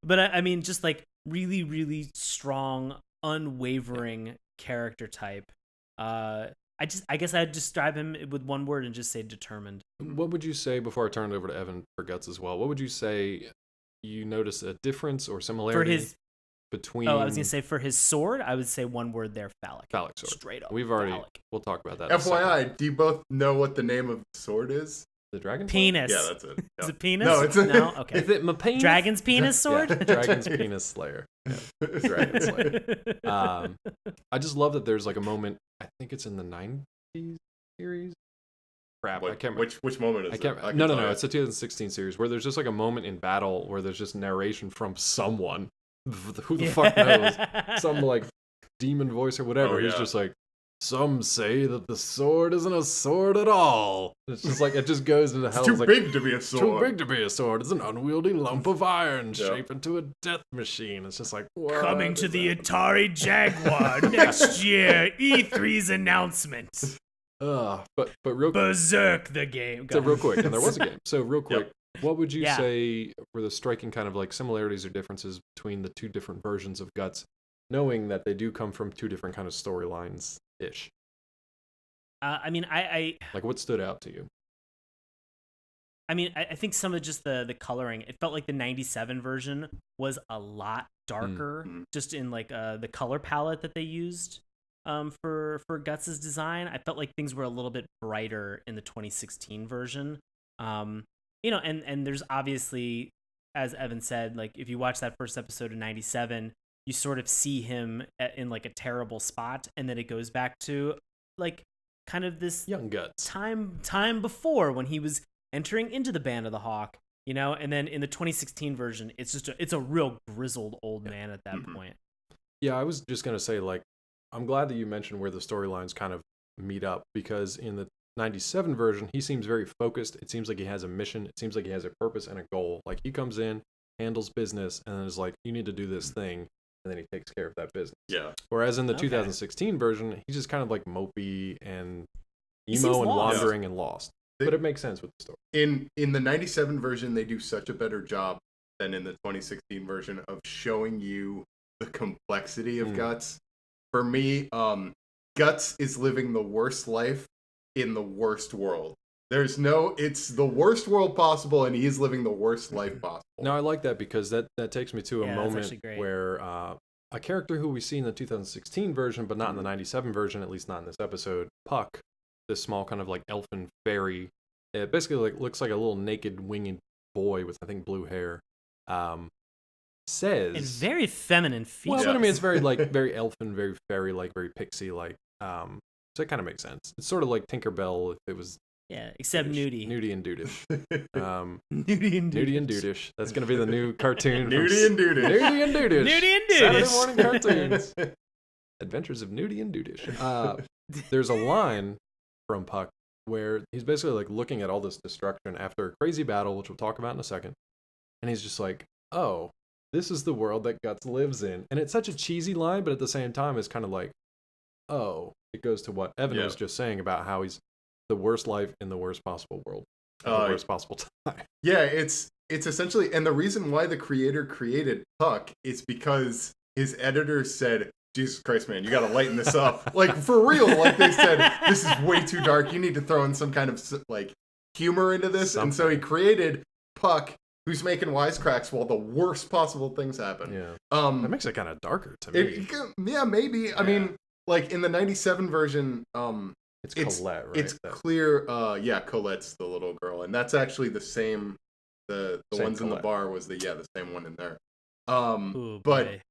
But I mean, just like really, really strong, unwavering character type. I guess I'd describe him with one word and just say determined. What would you say, before I turn it over to Evan for Guts as well, what would you say you notice a difference or similarity between... Oh, I was going to say for his sword, I would say one word there, phallic. Phallic sword. Straight up. We'll talk about that. FYI, do you both know what the name of the sword is? The dragon? Penis. Yeah, that's it. Is it penis? No, it's no. Okay. Is it my penis? Dragon's penis sword? Yeah, Dragon's penis slayer. Yeah. Dragon slayer. I just love that there's like a moment, I think it's in the 90s series. Crap, I can't remember. Which moment is it? No. It's the 2016 series where there's just like a moment in battle where there's just narration from someone. Who the fuck knows? Some like demon voice or whatever. He's just like, some say that the sword isn't a sword at all. It's just like, it just goes into hell. It's too big to be a sword. Too big to be a sword. It's an unwieldy lump of iron shaped into a death machine. It's just like, what? Coming to the Atari Jaguar next year. E3's announcement. But real quick. Berserk the game. So real quick, and there was a game. So real quick, what would you Yeah. say were the striking kind of like similarities or differences between the two different versions of Guts, knowing that they do come from two different kind of storylines-ish? I mean, I like, what stood out to you? I think some of just the coloring. It felt like the 97 version was a lot darker, just in like the color palette that they used for Guts' design. I felt like things were a little bit brighter in the 2016 version. You know, and there's obviously, as Evan said, like if you watch that first episode of 97, you sort of see him in like a terrible spot, and then it goes back to like kind of this young Guts time before when he was entering into the Band of the Hawk, you know. And then in the 2016 version, it's just it's a real grizzled old man at that point. Yeah, I was just gonna say, like, I'm glad that you mentioned where the storylines kind of meet up, because in the 97 version, he seems very focused. It seems like he has a mission. It seems like he has a purpose and a goal. Like, he comes in, handles business, and then is like, you need to do this thing, and then he takes care of that business. Yeah. Whereas in the 2016 version, he's just kind of like mopey and emo and wandering and lost. But it makes sense with the story. In the 97 version, they do such a better job than in the 2016 version of showing you the complexity of Guts. For me, Guts is living the worst life in the worst world. It's the worst world possible, and he's living the worst life possible. Now, I like that, because that takes me to a moment where a character who we see in the 2016 version, but not in the 97 version, at least not in this episode, Puck, this small kind of like elfin fairy, it basically like looks like a little naked winged boy with, I think, blue hair, says... And very feminine features. Well, but I mean, it's very like, very elfin, very fairy-like, very pixie-like, so it kind of makes sense. It's sort of like Tinkerbell if it was... Yeah, except Nudie. Nudie and Dudish. Nudie and Dudish. That's going to be the new cartoon. Nudie and Dudish. Nudie and Dudish. Nudie and Dudish. Saturday morning cartoons. Adventures of Nudie and Dudish. There's a line from Puck where he's basically like looking at all this destruction after a crazy battle, which we'll talk about in a second. And he's just like, oh, this is the world that Guts lives in. And it's such a cheesy line, but at the same time, it's kind of like, oh, it goes to what Evan was just saying about how he's the worst life in the worst possible world, the worst possible time. Yeah, it's essentially, and the reason why the creator created Puck is because his editor said, Jesus Christ, man, you gotta lighten this up. Like, for real, like they said, this is way too dark. You need to throw in some kind of, like, humor into this. And so he created Puck, who's making wisecracks while the worst possible things happen. Yeah. That makes it kind of darker to me. Maybe. Yeah. I mean, like, in the 97 version, it's Colette, right? It's clear, Colette's the little girl, and that's actually the same. The same ones Colette in the bar was the same one in there. Ooh, but boy.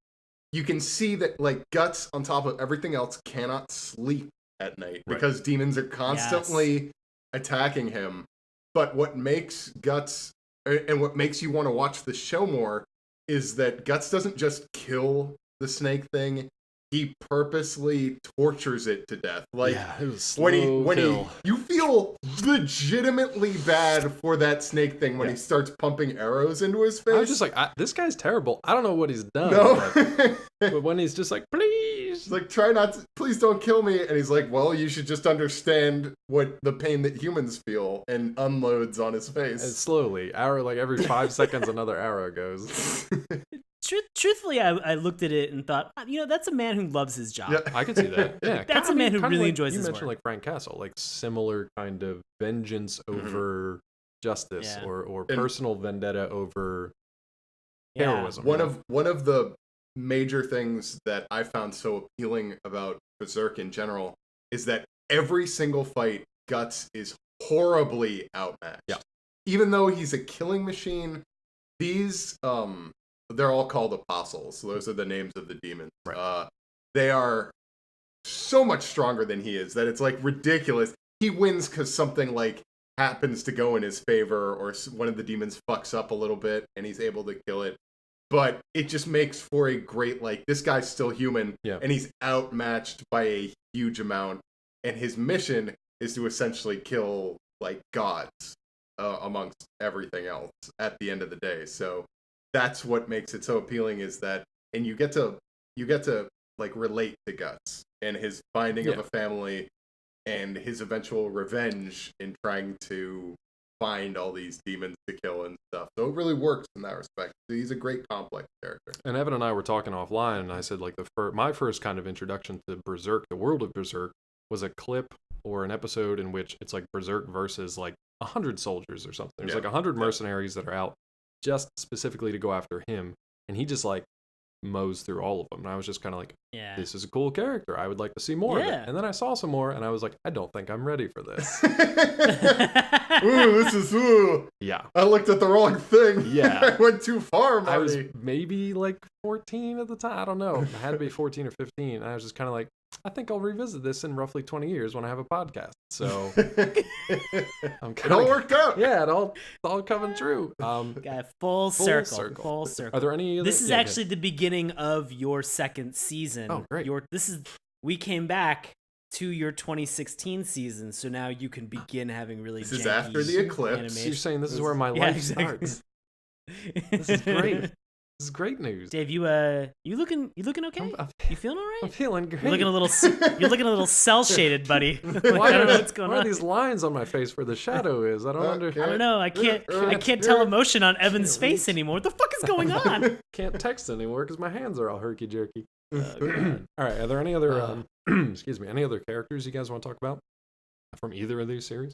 you can see that like Guts on top of everything else cannot sleep at night because demons are constantly attacking him. But what makes Guts and what makes you want to watch the show more is that Guts doesn't just kill the snake thing. He purposely tortures it to death. Like it was when kill. you feel legitimately bad for that snake thing when he starts pumping arrows into his face. I was just like, this guy's terrible. I don't know what he's done. No. But when he's just like, please, He's like, try not to, please don't kill me. And he's like, well, you should just understand what the pain that humans feel, and unloads on his face. and slowly, like every 5 seconds, another arrow goes. Truthfully, I looked at it and thought, that's a man who loves his job. Yeah. I can see that. Yeah, That's a man who really like, enjoys his work. You mentioned work. like Frank Castle, like similar kind of vengeance over justice or personal vendetta over heroism. One of the major things that I found so appealing about Berserk in general is that every single fight, Guts is horribly outmatched. Yeah. Even though he's a killing machine, these they're all called apostles. So those are the names of the demons. Right. They are so much stronger than he is that it's like ridiculous. He wins because something like happens to go in his favor, or one of the demons fucks up a little bit and he's able to kill it. But it just makes for a great, like, this guy's still human, and he's outmatched by a huge amount, and his mission is to essentially kill, like, gods amongst everything else at the end of the day. So that's what makes it so appealing, is that, and you get to like relate to Guts and his finding of a family and his eventual revenge in trying to find all these demons to kill and stuff. So it really works in that respect. So he's a great complex character. And Evan and I were talking offline, and I said like my first kind of introduction to Berserk, the world of Berserk, was a clip or an episode in which it's like Berserk versus like 100 soldiers or something. There's like 100 mercenaries that are out just specifically to go after him, and he just like mows through all of them. And I was just kind of like, this is a cool character. I would like to see more of it. And then I saw some more, and I was like, I don't think I'm ready for this. Yeah. I looked at the wrong thing. Yeah. I went too far, Marty. I was maybe like 14 at the time. I don't know. I had to be 14 or 15. And I was just kind of like, I think I'll revisit this in roughly 20 years when I have a podcast. So it all worked out. Yeah, it all coming true. Got full circle. Full circle. Are there any other? This is actually the beginning of your second season. Oh, great. We came back to your 2016 season, so now you can begin having really This is after the eclipse. animation. You're saying this is where my life starts. This is great. This is great news. Dave, you looking okay? You feeling all right? I'm feeling great. You're looking a little cell shaded, buddy. Why I don't know what's going why are on. these lines on my face where the shadow is? I don't understand. I don't know. I can't tell emotion on Evan's face anymore. What the fuck is going on? Can't text anymore because my hands are all herky jerky. All right. Are there any other excuse me, any other characters you guys want to talk about from either of these series?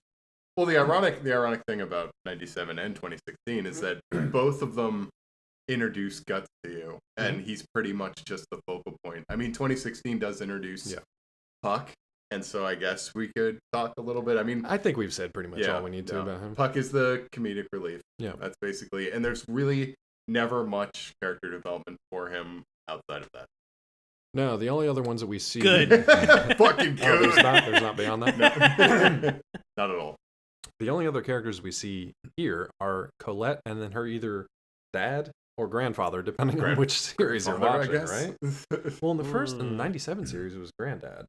Well, the ironic thing about 97 and 2016 is that both of them introduce Guts to you, and he's pretty much just the focal point. I mean, 2016 does introduce Puck, and so I guess we could talk a little bit. I mean, I think we've said pretty much all we need to about him. Puck is the comedic relief. Yeah, that's basically, and there's really never much character development for him outside of that. No, the only other ones that we see good, fucking good. There's not beyond that. Not at all. The only other characters we see here are Colette, and then her either dad or grandfather, depending on which series you're watching, right? Well, in the first, in the 97 series, it was granddad.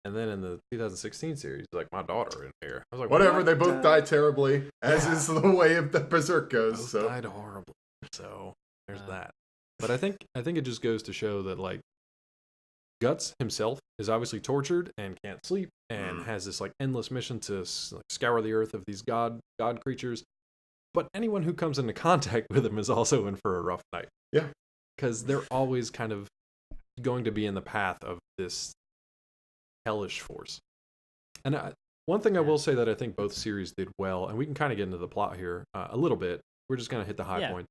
And then in the 2016 series, like, my daughter in here. I was like, whatever, they both die terribly, as is the way of the Berserk goes. Both so died horribly. So there's that. But I think it just goes to show that, like, Guts himself is obviously tortured and can't sleep and has this like endless mission to like, scour the earth of these god creatures. But anyone who comes into contact with him is also in for a rough night. Yeah. Because they're always kind of going to be in the path of this hellish force. And one thing I will say that I think both series did well, and we can kind of get into the plot here a little bit. We're just going to hit the high point.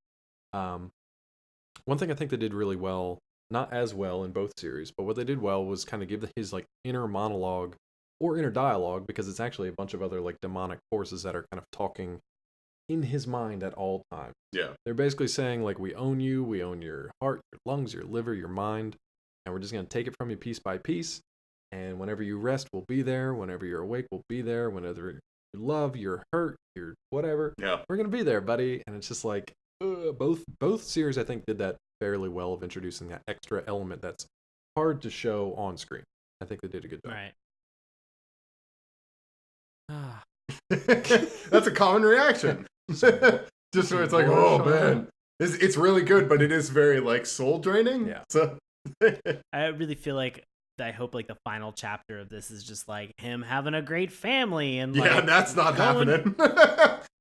One thing I think they did really well, not as well in both series, but what they did well was kind of give his like inner monologue or inner dialogue, because it's actually a bunch of other like demonic forces that are kind of talking in his mind at all times. Yeah. They're basically saying, like, we own you, we own your heart, your lungs, your liver, your mind, and we're just going to take it from you piece by piece. And whenever you rest, we'll be there. Whenever you're awake, we'll be there. Whenever you love, you're hurt, you're whatever, we're going to be there, buddy. And it's just like, both series, I think, did that fairly well of introducing that extra element that's hard to show on screen. I think they did a good job. Right. That's a common reaction. Just where it's like, oh man, it's really good, but it is very like soul draining. Yeah. So I really feel like I hope like the final chapter of this is just like him having a great family and like that's not happening.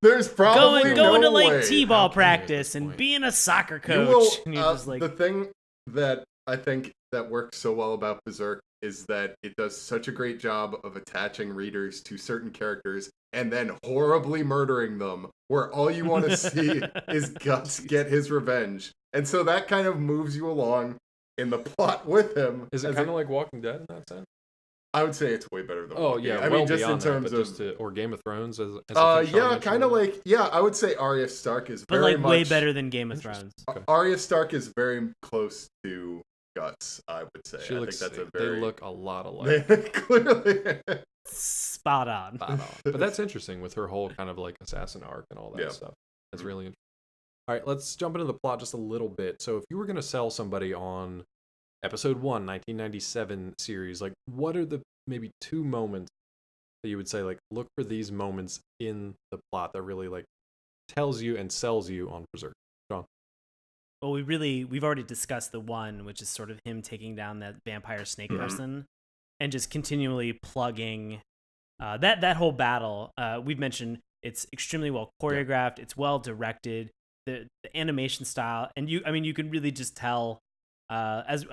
There's probably going to like way. t-ball practice and being a soccer coach. And you're just like, the thing that I think that works so well about Berserk is that it does such a great job of attaching readers to certain characters and then horribly murdering them, where all you want to see is Guts get his revenge. And so that kind of moves you along in the plot with him. Is it kind of like Walking Dead in that sense? I would say it's way better than Walking Dead. I mean, just in terms of or Game of Thrones as kind of like I would say Arya Stark is very much way better than Game of Thrones. Okay. Arya Stark is very close to Guts, I would say. They look a lot alike. Clearly. Spot on. But that's interesting with her whole kind of like assassin arc and all that stuff. That's really interesting. All right, let's jump into the plot just a little bit. So if you were going to sell somebody on episode 1, 1997 series, like what are the maybe 2 moments that you would say, like, look for these moments in the plot that really like tells you and sells you on Berserk? John? Well, we've already discussed the one, which is sort of him taking down that vampire snake person and just continually plugging that whole battle. We've mentioned it's extremely well choreographed. It's well directed. The animation style, and you can really just tell as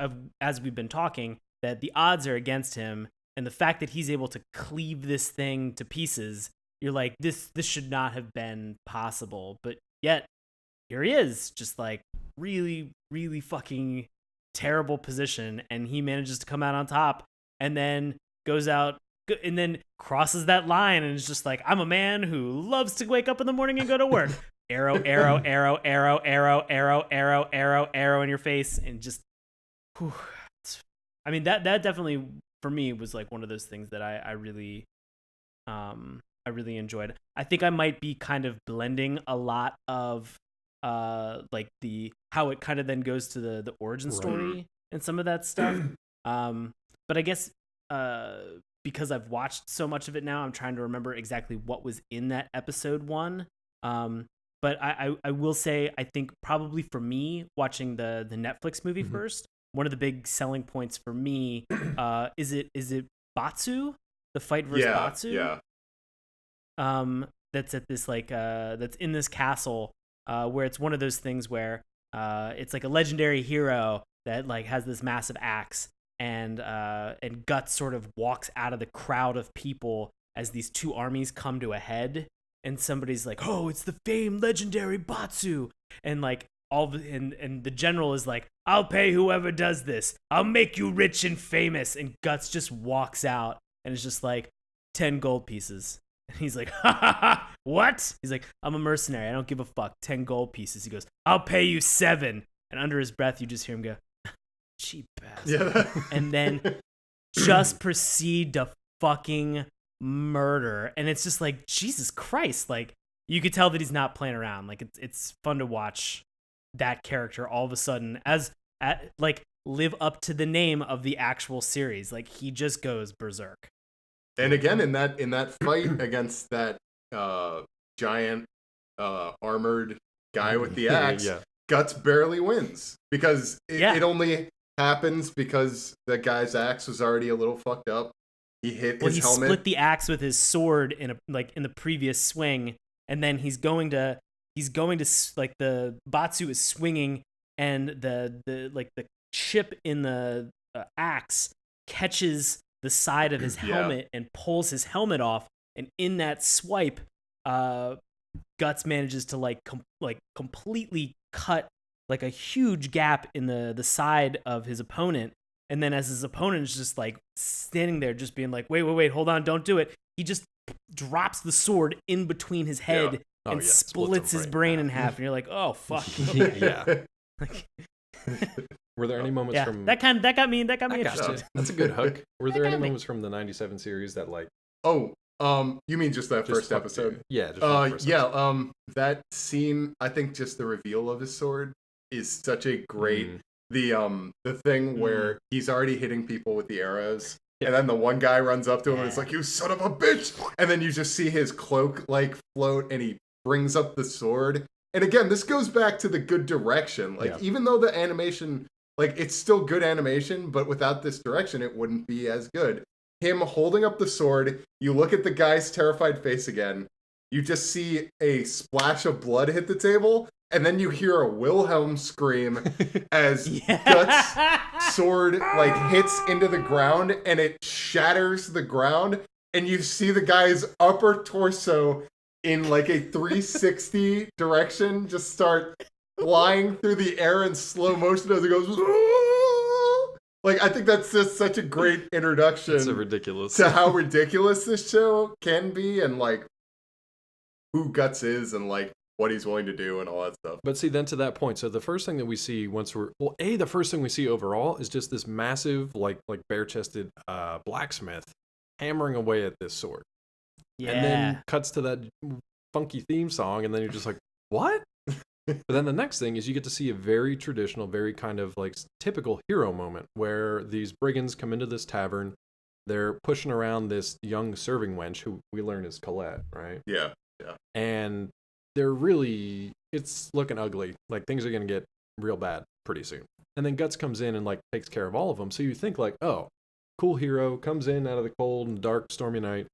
we've been talking that the odds are against him, and the fact that he's able to cleave this thing to pieces, you're like, this should not have been possible, but yet here he is, just like really, really fucking terrible position, and he manages to come out on top, and then goes out and then crosses that line, and is just like, I'm a man who loves to wake up in the morning and go to work. Arrow, arrow, arrow, arrow, arrow, arrow, arrow, arrow, arrow in your face, and just, whew. I mean, that definitely for me was like one of those things that I really enjoyed. I think I might be kind of blending a lot of like how it kind of then goes to the origin story and some of that stuff. But I guess because I've watched so much of it now, I'm trying to remember exactly what was in that episode 1. But I will say, I think probably for me, watching the Netflix movie first, one of the big selling points for me is it Batsu, the fight versus Batsu? That's at this like that's in this castle where it's one of those things where it's like a legendary hero that like has this massive axe, and Guts sort of walks out of the crowd of people as these two armies come to a head. And somebody's like, oh, it's the famed legendary Batsu. And like and the general is like, I'll pay whoever does this. I'll make you rich and famous. And Guts just walks out and it's just like 10 gold pieces. And he's like, ha ha ha, what? He's like, I'm a mercenary. I don't give a fuck. 10 gold pieces. He goes, I'll pay you 7. And under his breath, you just hear him go, cheap bastard. Yeah. And then just proceed to fucking murder, and it's just like, Jesus Christ, like you could tell that he's not playing around. Like it's fun to watch that character all of a sudden like live up to the name of the actual series. Like he just goes berserk. And again, in that fight against that giant armored guy with the axe, Guts barely wins because it only happens because that guy's axe was already a little fucked up. He hit his helmet. He split the axe with his sword in the previous swing, and then he's going to like the Batsu is swinging, and the chip in the axe catches the side of his helmet and pulls his helmet off, and in that swipe, Guts manages to completely cut like a huge gap in the side of his opponent. And then as his opponent is just like standing there just being like, wait, hold on, don't do it. He just drops the sword in between his head and splits his brain in half, and you're like, oh fuck. Yeah. Like, Were there any moments from that got me interested. That's a good hook. Were there any moments from the 97 series that like you mean just that first episode? Yeah, just the first episode. That scene, I think just the reveal of his sword is such a great the thing where he's already hitting people with the arrows. And then the one guy runs up to him and it's like, you son of a bitch! And then you just see his cloak like float and he brings up the sword. And again, this goes back to the good direction. Like, even though the animation, like, it's still good animation, but without this direction, it wouldn't be as good. Him holding up the sword, you look at the guy's terrified face again, you just see a splash of blood hit the table, and then you hear a Wilhelm scream as Guts' sword, like, hits into the ground, and it shatters the ground, and you see the guy's upper torso in like a 360 direction, just start flying through the air in slow motion as it goes. Like, I think that's just such a great introduction. It's so ridiculous to how ridiculous this show can be, and like who Guts is, and like what he's willing to do, and all that stuff. But see, then to that point, so the first thing that we see the first thing we see overall is just this massive, like bare-chested blacksmith hammering away at this sword. Yeah. And then cuts to that funky theme song, and then you're just like, what? But then the next thing is you get to see a very traditional, very kind of like typical hero moment where these brigands come into this tavern. They're pushing around this young serving wench who we learn is Colette, right? Yeah. And it's looking ugly. Like, things are going to get real bad pretty soon. And then Guts comes in and like takes care of all of them. So you think like, oh, cool hero, comes in out of the cold and dark, stormy night,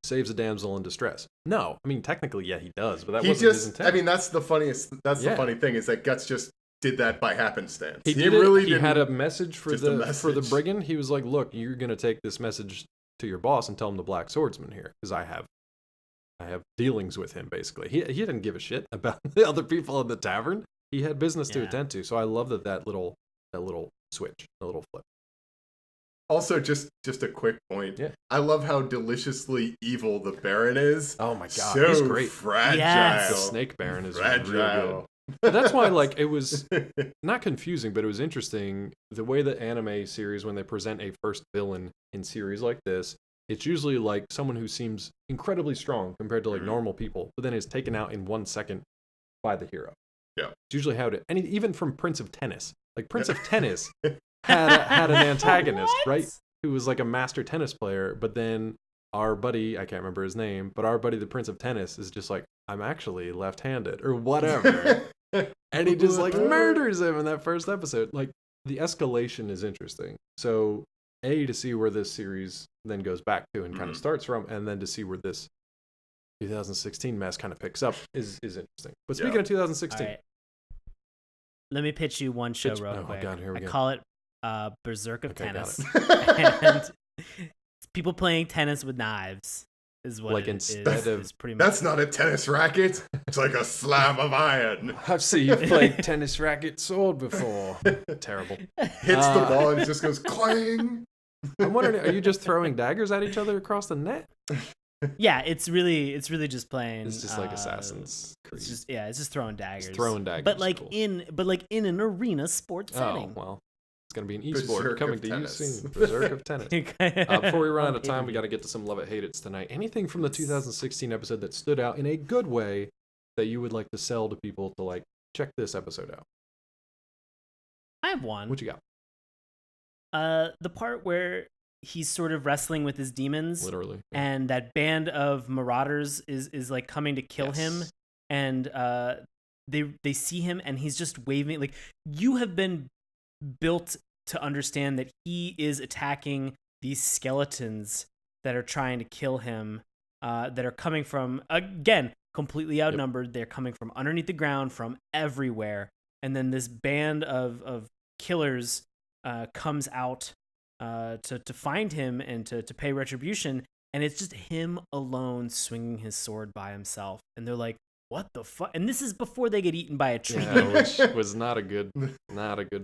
saves a damsel in distress. No, I mean, technically, yeah, he does, but that wasn't his intent. I mean, that's the funniest. That's the funny thing, is that Guts just did that by happenstance. He had a message for the brigand. He was like, "Look, you're gonna take this message to your boss and tell him the Black Swordsman here, because I have dealings with him." Basically, he didn't give a shit about the other people in the tavern. He had business to attend to. So I love that little switch, a little flip. Also, just a quick point. Yeah. I love how deliciously evil the Baron is. Oh my god, so he's great. Fragile. Yes. The Snake Baron is fragile. real good. But that's why, like, it was not confusing, but it was interesting. The way the anime series, when they present a first villain in series like this, it's usually like someone who seems incredibly strong compared to like normal people, but then is taken out in 1 second by the hero. Yeah. It's usually how it, and even from Prince of Tennis. Like, Prince of Tennis had an antagonist, right? Who was like a master tennis player, but then our buddy, I can't remember his name, but our buddy, the Prince of Tennis, is just like, I'm actually left-handed, or whatever. And he just like murders him in that first episode. Like, the escalation is interesting. So, to see where this series then goes back to and kind of starts from, and then to see where this 2016 mess kind of picks up is interesting. But speaking of 2016, right. Let me pitch you one show real quick. God, here we I go. call it Berserk of Okay, Tennis. And it's people playing tennis with knives is what like, it instead is pretty much. That's not a tennis racket. It's like a slab of iron. I've seen you play tennis racket sword before. Terrible. Hits the ball and it just goes clang. I'm wondering, are you just throwing daggers at each other across the net? Yeah, it's really just playing. It's just like Assassin's Creed. It's just throwing daggers. Just throwing daggers. But like cool. in an arena sports setting. Oh, well. It's going to be an Berserk esport coming of to tennis. you soon. Berserk of Tennis. Before we run out of time, we got to get to some Love It, Hate It's tonight. Anything from the 2016 episode that stood out in a good way that you would like to sell to people to, like, check this episode out? I have one. What you got? The part where he's sort of wrestling with his demons. Literally. And that band of marauders is like coming to kill him. And they see him and he's just waving. Like, you have been built to understand that he is attacking these skeletons that are trying to kill him, that are coming from, again, completely outnumbered. Yep. They're coming from underneath the ground, from everywhere. And then this band of killers comes out to find him and to pay retribution. And it's just him alone swinging his sword by himself. And they're like, what the fuck? And this is before they get eaten by a tree. Yeah, which was not a good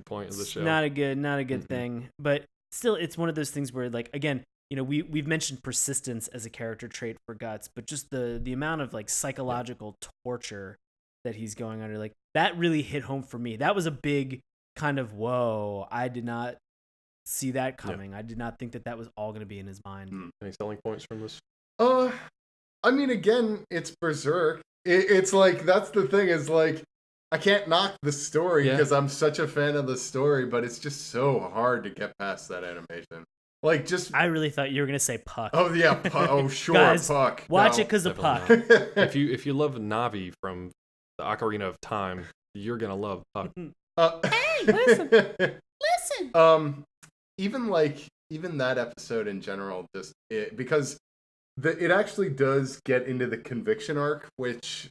point of the show. Not a good thing. But still, it's one of those things where, like, again, we've mentioned persistence as a character trait for Guts, but just the amount of like psychological torture that he's going under, like that really hit home for me. That was a big kind of whoa. I did not see that coming. I did not think that was all going to be in his mind. Any selling points from this? I mean, again, it's Berserk. It's like, that's the thing, is like, I can't knock the story because I'm such a fan of the story, but it's just so hard to get past that animation. Like, just... I really thought you were going to say Puck. Oh, yeah, Puck. Oh, sure, Guys, Puck. Watch it because of Puck. if you love Navi from the Ocarina of Time, you're going to love Puck. Hey, listen. Even that episode in general, just because it actually does get into the conviction arc, which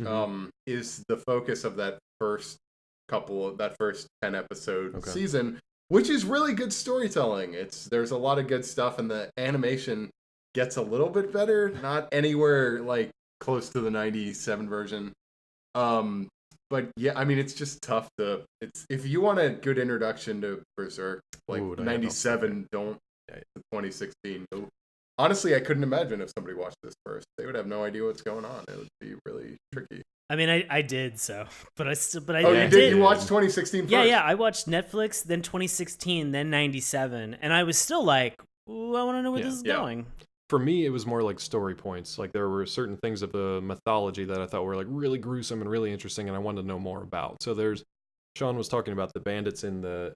is the focus of that first 10 episode season, which is really good storytelling. There's a lot of good stuff, and the animation gets a little bit better, not anywhere like close to the 97 version. But yeah, I mean, it's just tough if you want a good introduction to Berserk, like 97, don't 2016. Honestly, I couldn't imagine if somebody watched this first. They would have no idea what's going on. It would be really tricky. I mean, I did so, but I you did? You watched 2016 first? Yeah, I watched Netflix, then 2016, then 97, and I was still like, ooh, I want to know where this is going. For me, it was more like story points. Like there were certain things of the mythology that I thought were like really gruesome and really interesting, and I wanted to know more about. So Sean was talking about the bandits in the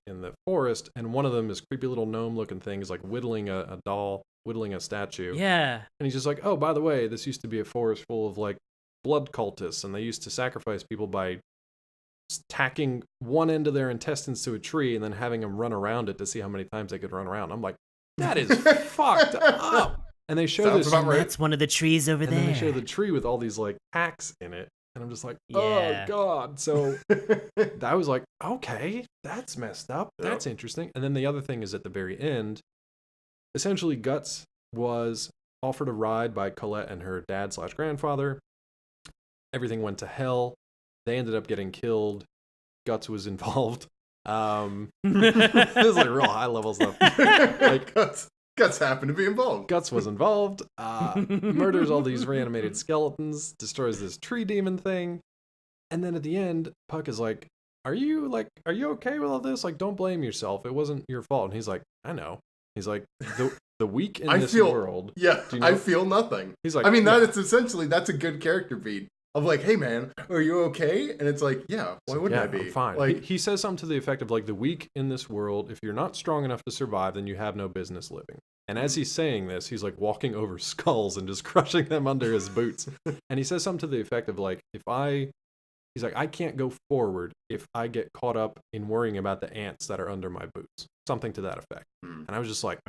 forest, and one of them is creepy little gnome-looking thing, is like whittling a doll, whittling a statue. Yeah. And he's just like, oh, by the way, this used to be a forest full of like blood cultists, and they used to sacrifice people by tacking one end of their intestines to a tree and then having them run around it to see how many times they could run around. I'm like, that is fucked up. And they show this. That's one of the trees over there. And then they show the tree with all these like hacks in it. And I'm just like, oh, God. So I was like, okay, that's messed up. That's interesting. And then the other thing is at the very end, essentially Guts was offered a ride by Colette and her dad/grandfather. Everything went to hell. They ended up getting killed. Guts was involved. This is like real high level stuff. Like Guts happened to be involved. Guts was involved. Murders all these reanimated skeletons. Destroys this tree demon thing. And then at the end, Puck is like, are you okay with all this? Like, don't blame yourself. It wasn't your fault. And he's like, I know. He's like, the weak in this world. Yeah, I feel nothing. He's like, I mean, that's a good character beat. Of like, hey man, are you okay? And it's like, yeah, why wouldn't I be? I'm fine. Like, he says something to the effect of like, the weak in this world, if you're not strong enough to survive, then you have no business living. And as he's saying this, he's like walking over skulls and just crushing them under his boots. And he says something to the effect of like, he's like, I can't go forward if I get caught up in worrying about the ants that are under my boots. Something to that effect. And I was just like,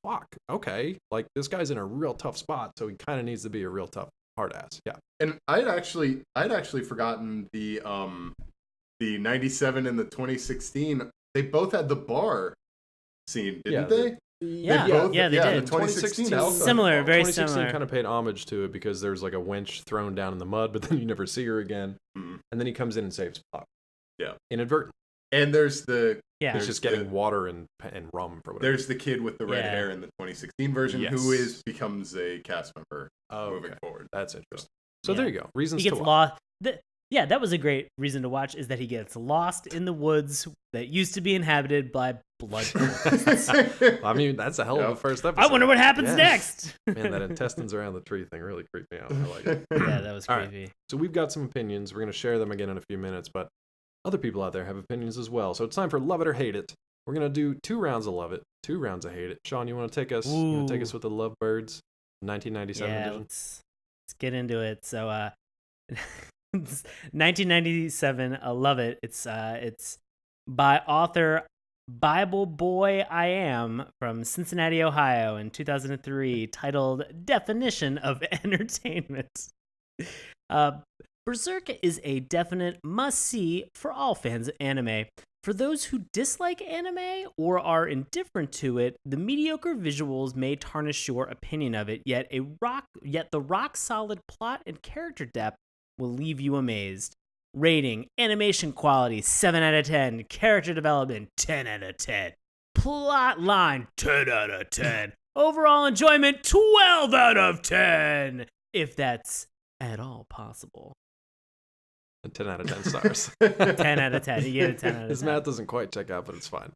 fuck, okay. Like, this guy's in a real tough spot, so he kind of needs to be a real tough hard ass. Yeah. And I'd actually forgotten the 97 and the 2016. They both had the bar scene, didn't they? Yeah, they did. The 2016 similar, very 2016 similar. kind of paid homage to it because there's like a wench thrown down in the mud, but then you never see her again. And then he comes in and saves Puck. Yeah. Inadvertently. And there's he's just getting water and rum for whatever. There's the kid with the red hair in the 2016 version who becomes a cast member moving forward. That's interesting. So there you go. Reasons he gets to lost. That was a great reason to watch, is that he gets lost in the woods that used to be inhabited by blood cultists. I mean, that's a hell of a first episode. I wonder what happens next. Man, that intestines around the tree thing really creeped me out. I like it. Yeah, that was creepy. Right. So we've got some opinions. We're going to share them again in a few minutes, but other people out there have opinions as well. So it's time for Love It or Hate It. We're going to do 2 rounds of Love It, 2 rounds of Hate It. Sean, you want to take us? You want to take us with the Lovebirds 1997 edition? Let's get into it. So 1997, I love it. It's by author Bible Boy I Am from Cincinnati, Ohio in 2003, titled Definition of Entertainment. Berserk is a definite must-see for all fans of anime. For those who dislike anime or are indifferent to it, the mediocre visuals may tarnish your opinion of it, yet the rock-solid plot and character depth will leave you amazed. Rating: animation quality 7 out of 10, character development 10 out of 10, plot line 10 out of 10, Overall enjoyment, 12 out of 10, if that's at all possible. 10 out of 10 stars. 10 out of 10. You get a 10 out of 10. His math doesn't quite check out, but it's fine.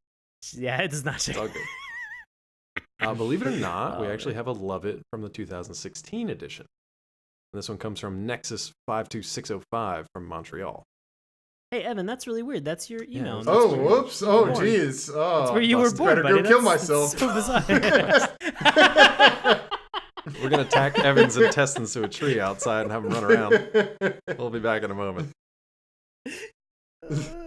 Yeah, it does not check It's all good. Believe it or not, we actually have a Love It from the 2016 edition. And this one comes from Nexus 52605 from Montreal. Hey, Evan, that's really weird. That's your email. Yeah, Oh, whoops. Oh, jeez. Oh, that's where you were born, better buddy. go kill That's myself. so bizarre. We're going to tack Evan's intestines to a tree outside and have him run around. We'll be back in a moment.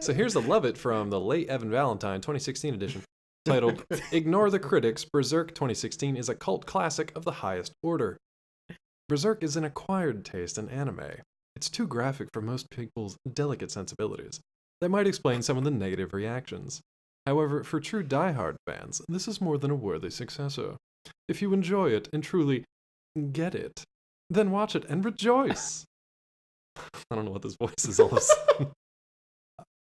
So here's a Love It from the late Evan Valentine 2016 edition, titled Ignore the Critics, Berserk 2016 is a cult classic of the highest order. Berserk is an acquired taste in anime. It's too graphic for most people's delicate sensibilities. That might explain some of the negative reactions. However, for true diehard fans, this is more than a worthy successor. If you enjoy it and truly get it, then watch it and rejoice. I don't know what this voice is all of a sudden.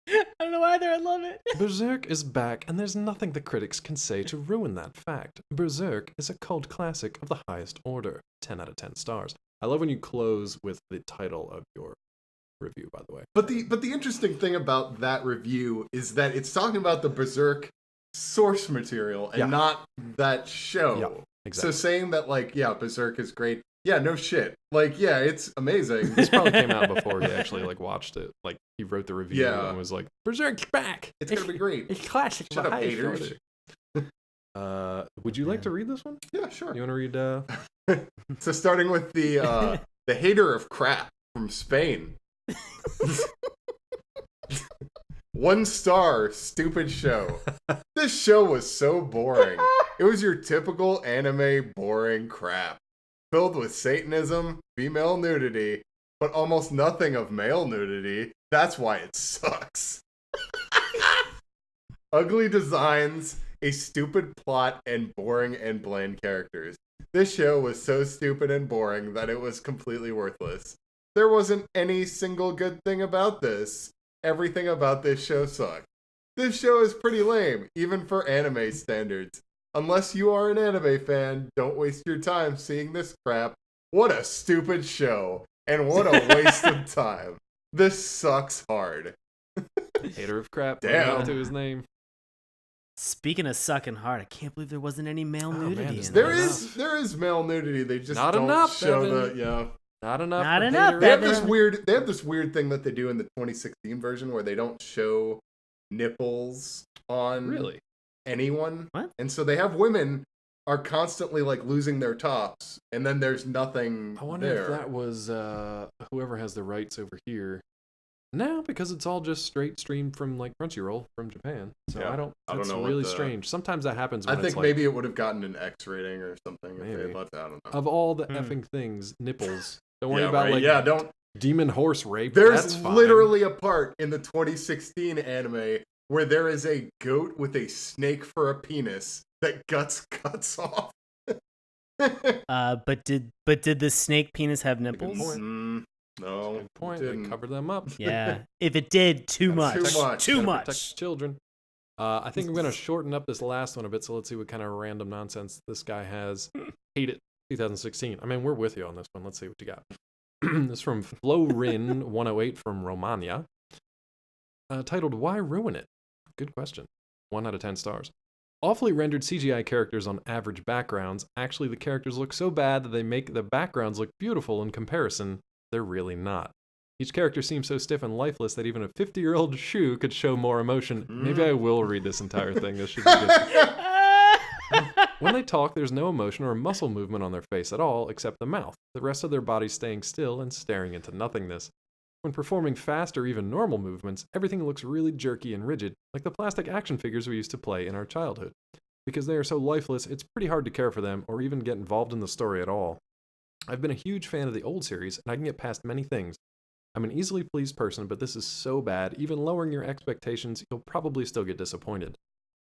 I don't know either. I love it. Berserk is back, and there's nothing the critics can say to ruin that fact. Berserk is a cult classic of the highest order. 10 out of 10 stars. I love when you close with the title of your review, by the way. But the interesting thing about that review is that it's talking about the Berserk source material and not that show. Yeah, exactly. So saying that, like, yeah, Berserk is great. Yeah, no shit. Like, yeah, it's amazing. This probably came out before he actually like watched it. Like he wrote the review and was like, "Berserk's back. It's gonna be great. It's classic. Shut up, haters. Would you like to read this one? Yeah, sure. You want to read? So starting with the hater of crap from Spain. 1 star, stupid show. This show was so boring. It was your typical anime boring crap. Filled with Satanism, female nudity, but almost nothing of male nudity. That's why it sucks. Ugly designs, a stupid plot, and boring and bland characters. This show was so stupid and boring that it was completely worthless. There wasn't any single good thing about this. Everything about this show sucked. This show is pretty lame, even for anime standards. Unless you are an anime fan, don't waste your time seeing this crap. What a stupid show, and what a waste of time. This sucks hard. Hater of crap. Damn. To his name. Speaking of sucking hard, I can't believe there wasn't any male nudity in There this. is male nudity. They just Not don't enough, show Evan. Not enough. Not for enough, hater They have of this Evan. weird thing that they do in the 2016 version where they don't show nipples on Really? anyone. What? And so they have women are constantly like losing their tops, and then there's nothing I wonder there. if that was whoever has the rights over here. No, because it's all just straight streamed from like Crunchyroll from Japan. So Yeah, I don't know what really the- strange. Sometimes that happens when I think it's like, maybe it would have gotten an X rating or something if they Maybe. had left it. I don't know. of all the effing things, nipples. Don't worry Yeah, about right. like Yeah, don't. demon horse rape. There's That's fine. literally a part in the 2016 anime where there is a goat with a snake for a penis that guts cuts off. But did the snake penis have Good nipples? point. No. Good point. it They didn't. cover them up. Yeah. If it did, too much. Too much. Too Gotta much. protect children. I think I'm going to shorten up this last one a bit, so let's see what kind of random nonsense this guy has. Hate it. 2016. I mean, we're with you on this one. Let's see what you got. This is from Florin108 from Romania. Titled, Why Ruin It? Good question. 1 out of 10 stars. Awfully rendered CGI characters on average backgrounds. Actually, the characters look so bad that they make the backgrounds look beautiful in comparison. They're really not. Each character seems so stiff and lifeless that even a 50-year-old Shu could show more emotion. Maybe I will read this entire thing. This should be good. When they talk, there's no emotion or muscle movement on their face at all, except the mouth. The rest of their body staying still and staring into nothingness. When performing fast or even normal movements, everything looks really jerky and rigid, like the plastic action figures we used to play in our childhood. Because they are so lifeless, it's pretty hard to care for them or even get involved in the story at all. I've been a huge fan of the old series, and I can get past many things. I'm an easily pleased person, but this is so bad, even lowering your expectations, you'll probably still get disappointed.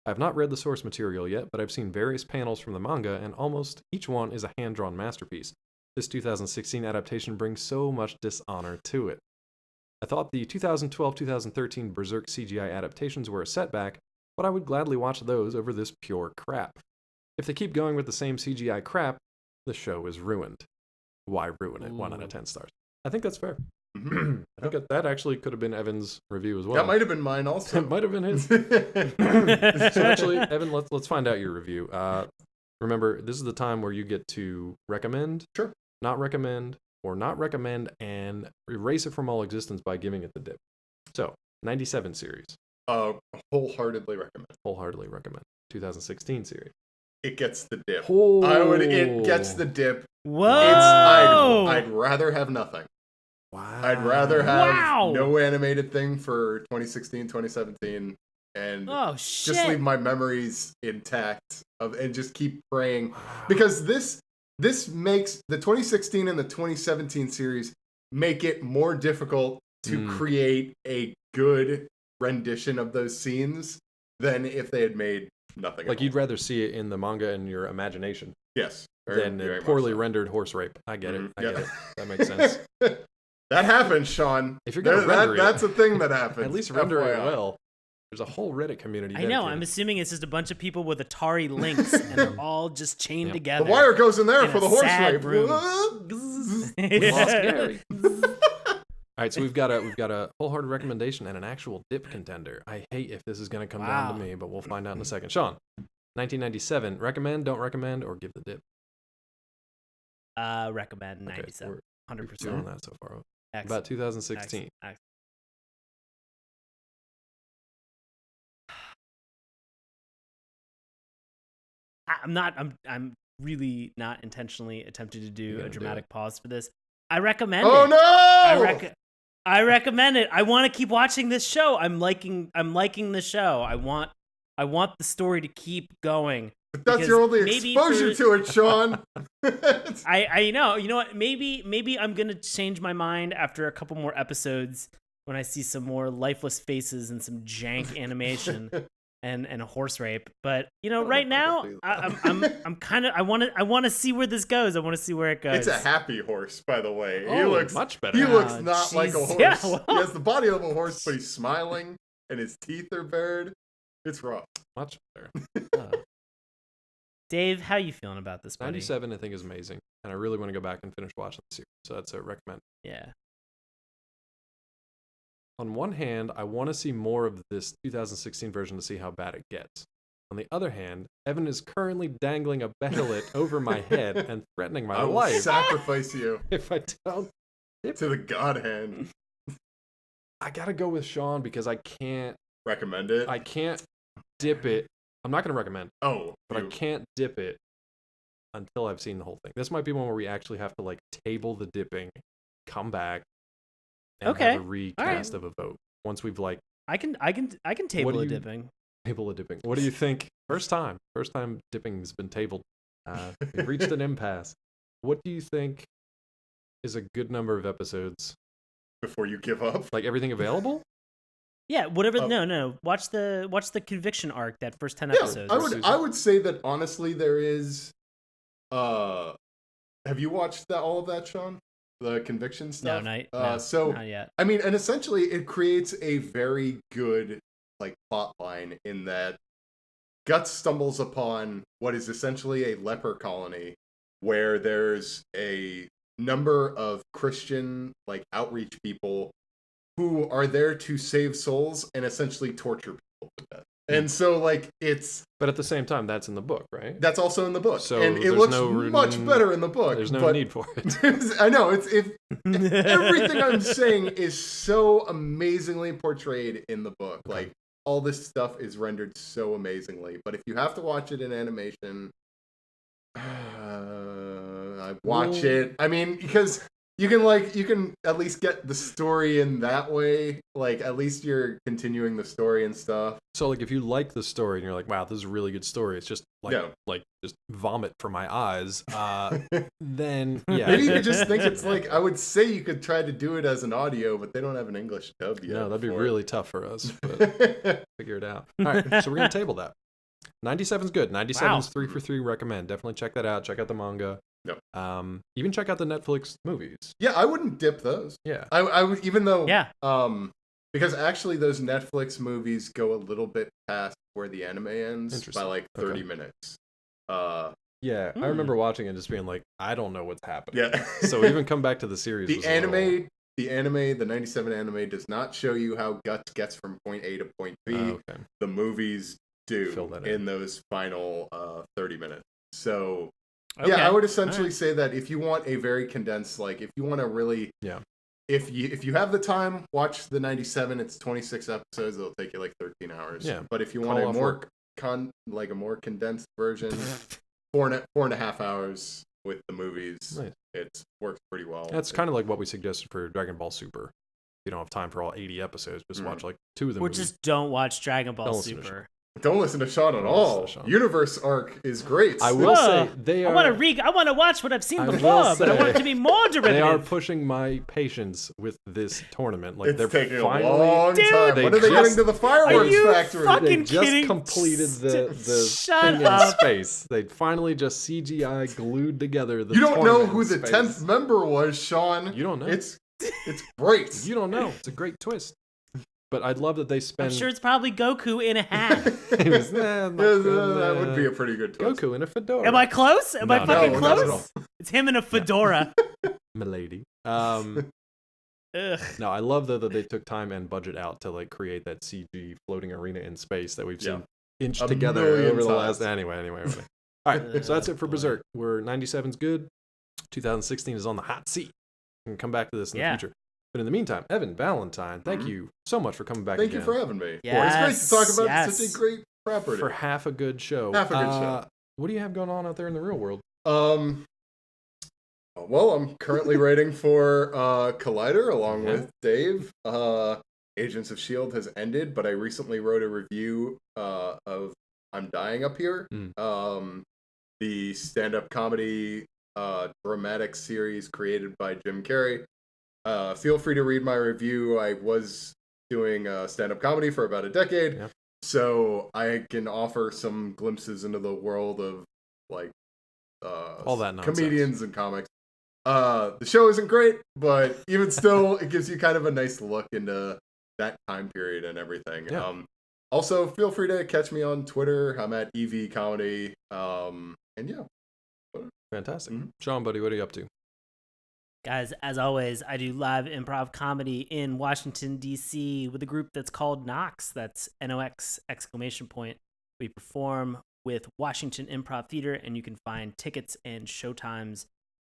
I've not read the source material yet, but I've seen various panels from the manga, and almost each one is a hand-drawn masterpiece. This 2016 adaptation brings so much dishonor to it. I thought the 2012-2013 Berserk CGI adaptations were a setback, but I would gladly watch those over this pure crap. If they keep going with the same CGI crap, the show is ruined. Why ruin it? 1 out of 10 stars. I think that's fair. Mm-hmm. I think that actually could have been Evan's review as well. That might have been mine also. That might have been his. So actually, Evan, let's find out your review. Remember, this is the time where you get to recommend, Sure. not recommend, or not recommend, and erase it from all existence by giving it the dip. So, 97 series. Wholeheartedly recommend. Wholeheartedly recommend. 2016 series. It gets the dip. Oh. It gets the dip. Whoa! I'd rather have nothing. Wow. I'd rather have no animated thing for 2016, 2017, and just leave my memories intact and just keep praying. Because this makes the 2016 and the 2017 series make it more difficult to create a good rendition of those scenes than if they had made nothing. Like, you'd rather see it in the manga in your imagination. Yes. Than a poorly rendered horse rape. I get it. I get it. That makes sense. That happens, Sean. If you're going to render that's a thing that happens. At least render it well. There's a whole Reddit community. I know. I'm assuming it's just a bunch of people with Atari links, and they're all just chained together. The wire goes in there for the horse rape. Scary. All right, so we've got a wholehearted recommendation and an actual dip contender. I hate if this is going to come down to me, but we'll find out in a second. Sean, 1997. Recommend, don't recommend, or give the dip? Recommend 97. 100%. We're on that so far. Excellent. About 2016. Excellent. I'm really not intentionally attempting to do a dramatic pause for this. I recommend it. Oh no! I recommend it. I want to keep watching this show. I'm liking the show. I want the story to keep going. But that's your only exposure to it, Sean. I know. You know what? Maybe I'm gonna change my mind after a couple more episodes when I see some more lifeless faces and some jank animation and a horse rape. But right now I'm kind of I want to see where this goes. I want to see where it goes. It's a happy horse, by the way. He looks much better. He looks not like a horse. Yeah, well. He has the body of a horse, but he's smiling and his teeth are bared. It's rough. Much better. Dave, how you feeling about this, buddy? 97, I think, is amazing, and I really want to go back and finish watching the series, so that's a recommend. Yeah. On one hand, I want to see more of this 2016 version to see how bad it gets. On the other hand, Evan is currently dangling a bellet over my head and threatening my life. I will sacrifice you if I don't to the God hand. I gotta go with Sean because I can't recommend it. I can't dip it. I'm not going to recommend. But I can't dip it until I've seen the whole thing. This might be one where we actually have to table the dipping, come back, and have a recast of a vote. Once we've I can table the dipping. Table the dipping. What do you think? First time dipping's been tabled. We've reached an impasse. What do you think is a good number of episodes before you give up? Everything available? Yeah, whatever. No. Watch the conviction arc. That first 10 episodes. I would say that honestly, there is. Have you watched all of that, Sean? The conviction stuff. No, not yet. I mean, and essentially, it creates a very good plot line in that Guts stumbles upon what is essentially a leper colony, where there's a number of Christian outreach people who are there to save souls and essentially torture people to death. And so, it's... But at the same time, that's in the book, right? That's also in the book. So and it looks much better in the book. There's no need for it. I know. Everything I'm saying is so amazingly portrayed in the book. Okay. All this stuff is rendered so amazingly. But if you have to watch it in animation, I watch it. I mean, because... You can at least get the story in that way. At least you're continuing the story and stuff. So if you like the story and you're like, wow, this is a really good story. It's just just vomit for my eyes. Then yeah. Maybe you could just think it's I would say you could try to do it as an audio, but they don't have an English dub yet. No, that'd be really tough for us. But figure it out. All right, so we're gonna table that. 97's good. 97's 3 for 3. Recommend. Definitely check that out. Check out the manga. Yep. Even check out the Netflix movies. Yeah, I wouldn't dip those. Yeah. I would, even though because actually those Netflix movies go a little bit past where the anime ends by 30 minutes. Yeah, I remember watching it and just being like, I don't know what's happening. Yeah. So even come back to the series. The anime, the 97 anime does not show you how Guts gets from point A to point B. Okay. The movies do Fill that in those final 30 minutes. So, Okay. yeah, I would essentially say that if you want a very condensed, like, if you want to really, if you have the time, watch the 97. It's 26 episodes. It'll take you like 13 hours. Yeah. But if you want a more a more condensed version, 4.5 hours with the movies. Nice. It works pretty well. That's kind of like what we suggested for Dragon Ball Super. You don't have time for all 80 episodes. Just watch like 2 of them. Or just don't watch Dragon Ball Super. Don't listen to Sean at all. Universe arc is great. I will say they are. I want to watch what I've seen before, but I want it to be more derivative. They are pushing my patience with this tournament. Like it's taking finally, a long time. When are they getting to the fireworks factory? They just completed the thing in space. They finally just CGI glued together the. You don't know who the 10th member was, Sean. You don't know. It's great. You don't know. It's a great twist. But I'd love that they spend. I'm sure it's probably Goku in a hat. That would be a pretty good twist. Goku in a fedora. Am I close? Am I fucking no, close? It's him in a fedora. Milady. No, I love though that they took time and budget out to like create that CG floating arena in space that we've seen inched together over the last. Anyway. All right, so that's it for Berserk. We're 97's good. 2016 is on the hot seat. We can come back to this in the future. But in the meantime, Evan Valentine, thank you so much for coming back again. Thank you for having me. Yes, it's great to talk about such a great property. For half a good show. What do you have going on out there in the real world? Well, I'm currently writing for Collider along with Dave. Agents of S.H.I.E.L.D. has ended, but I recently wrote a review of I'm Dying Up Here, the stand-up comedy dramatic series created by Jim Carrey. Feel free to read my review. I was doing stand-up comedy for about a decade, so I can offer some glimpses into the world of like all that nonsense. Comedians and comics. The show isn't great, but even still, it gives you kind of a nice look into that time period and everything. Yeah. Also, feel free to catch me on Twitter. I'm at EV Comedy. And yeah. Fantastic. Sean, buddy, what are you up to? Guys, as always, I do live improv comedy in Washington, D.C. with a group that's called Nox. That's N-O-X ! We perform with Washington Improv Theater, and you can find tickets and showtimes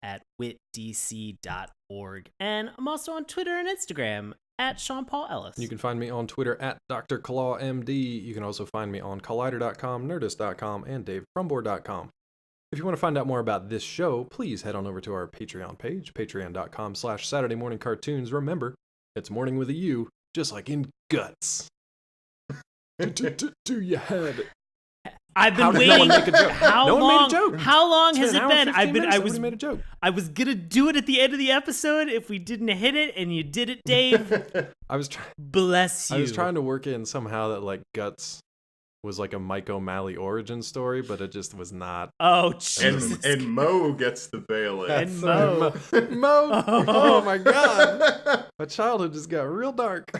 at witdc.org. And I'm also on Twitter and Instagram at Sean Paul Ellis. You can find me on Twitter at Dr. ClawMD. You can also find me on Collider.com, Nerdist.com, and DaveFrumboard.com. If you want to find out more about this show, please head on over to our Patreon page, patreon.com/Saturday Morning Cartoons. Remember, it's morning with a U, just like in Guts. To your head. I've been waiting. How long has it been? I made a joke. I was gonna do it at the end of the episode if we didn't hit it, and you did it, Dave. Bless you. I was trying to work in somehow that like Guts was like a Mike O'Malley origin story, but it just was not. Oh, Jesus. And Mo gets the bail-in. And Mo. Oh my God. My childhood just got real dark.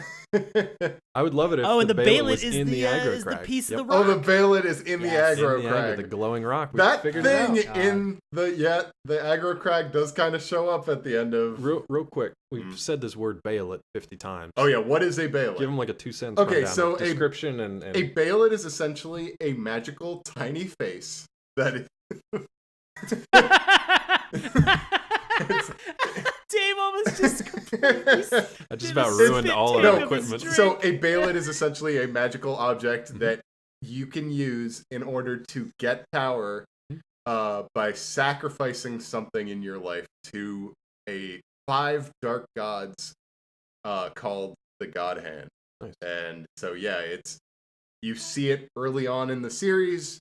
I would love it if the bail-in was in the aggro crag. The piece of the rock. Oh, the bail-in is in the aggro crag. The glowing rock. That thing in the aggro crag does kind of show up at the end of... Real quick. We've said this word bail-it 50 times. Oh yeah, what is a bail-it? Give them like a 2 cents. Okay, so description and a bail-it is essentially a magical tiny face that is... Dave almost just completely... I just about ruined all our equipment. So a bail-it is essentially a magical object that you can use in order to get power by sacrificing something in your life to a 5 dark gods called the God Hand. Nice. And so you see it early on in the series.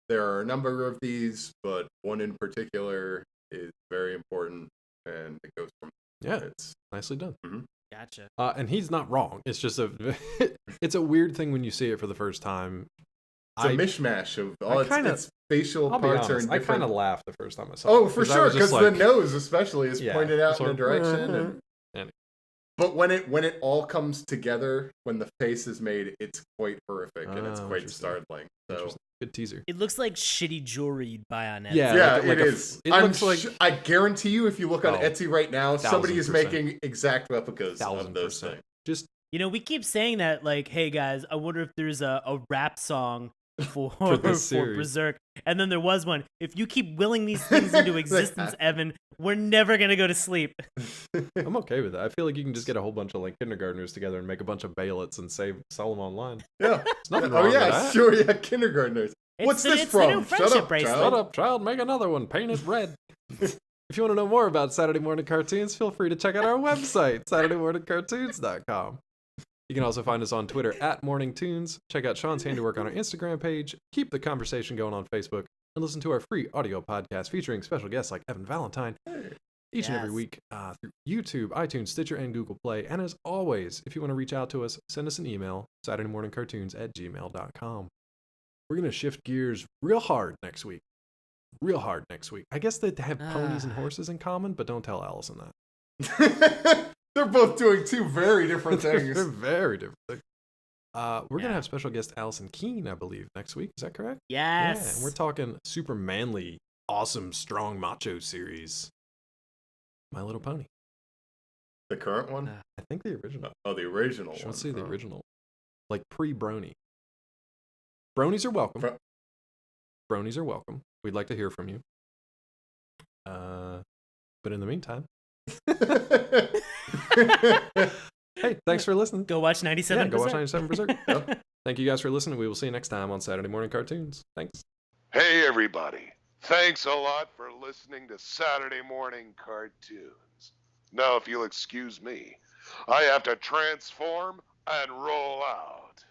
There are a number of these, but one in particular is very important, and it goes from it's nicely done. Gotcha. And he's not wrong. It's just it's a weird thing when you see it for the first time. It's a mishmash of all its facial parts are in different... I kind of laughed the first time I saw it. Oh, for sure, because the nose especially is pointed out in a direction. But when it all comes together, when the face is made, it's quite horrific and it's quite startling. So Good teaser. It looks like shitty jewelry you'd buy on Etsy. Yeah, like it a- is. it looks like I guarantee you, if you look on Oh, Etsy right now, somebody is 1000%. making exact replicas of 1000%. those things. Just We keep saying that, like, hey guys, I wonder if there's a rap song for this series. Berserk. And then there was one. If you keep willing these things into existence, Evan, we're never gonna go to sleep. I'm okay with that. I feel like you can just get a whole bunch of like kindergartners together and make a bunch of baylets and sell them online. Yeah. There's nothing wrong with that. Sure, yeah, kindergartners. What's this it's from? The new friendship Shut up, bracelet. Shut up, child. Make another one. Paint it red. If you want to know more about Saturday Morning Cartoons, feel free to check out our website, SaturdayMorningCartoons.com. You can also find us on Twitter @MorningTunes. Check out Sean's handiwork on our Instagram page. Keep the conversation going on Facebook. And listen to our free audio podcast featuring special guests like Evan Valentine each and every week through YouTube, iTunes, Stitcher, and Google Play. And as always, if you want to reach out to us, send us an email, SaturdayMorningCartoons@gmail.com. We're going to shift gears real hard next week. I guess they have ponies and horses in common, but don't tell Allison that. They're both doing two very different things. They're very different things. We're going to have special guest Allison Keene, I believe, next week. Is that correct? Yes. Yeah, and we're talking super manly, awesome, strong macho series. My Little Pony. The current one? I think the original. Oh, the original one. Let's see the original. Like pre-Brony. Bronies are welcome. Bronies are welcome. We'd like to hear from you. But in the meantime... Hey, thanks for listening. Go watch 97 Go watch Berserk. 97 Berserk. Yep. Thank you guys for listening. We will see you next time on Saturday Morning Cartoons. Thanks. Hey, everybody. Thanks a lot for listening to Saturday Morning Cartoons. Now, if you'll excuse me, I have to transform and roll out.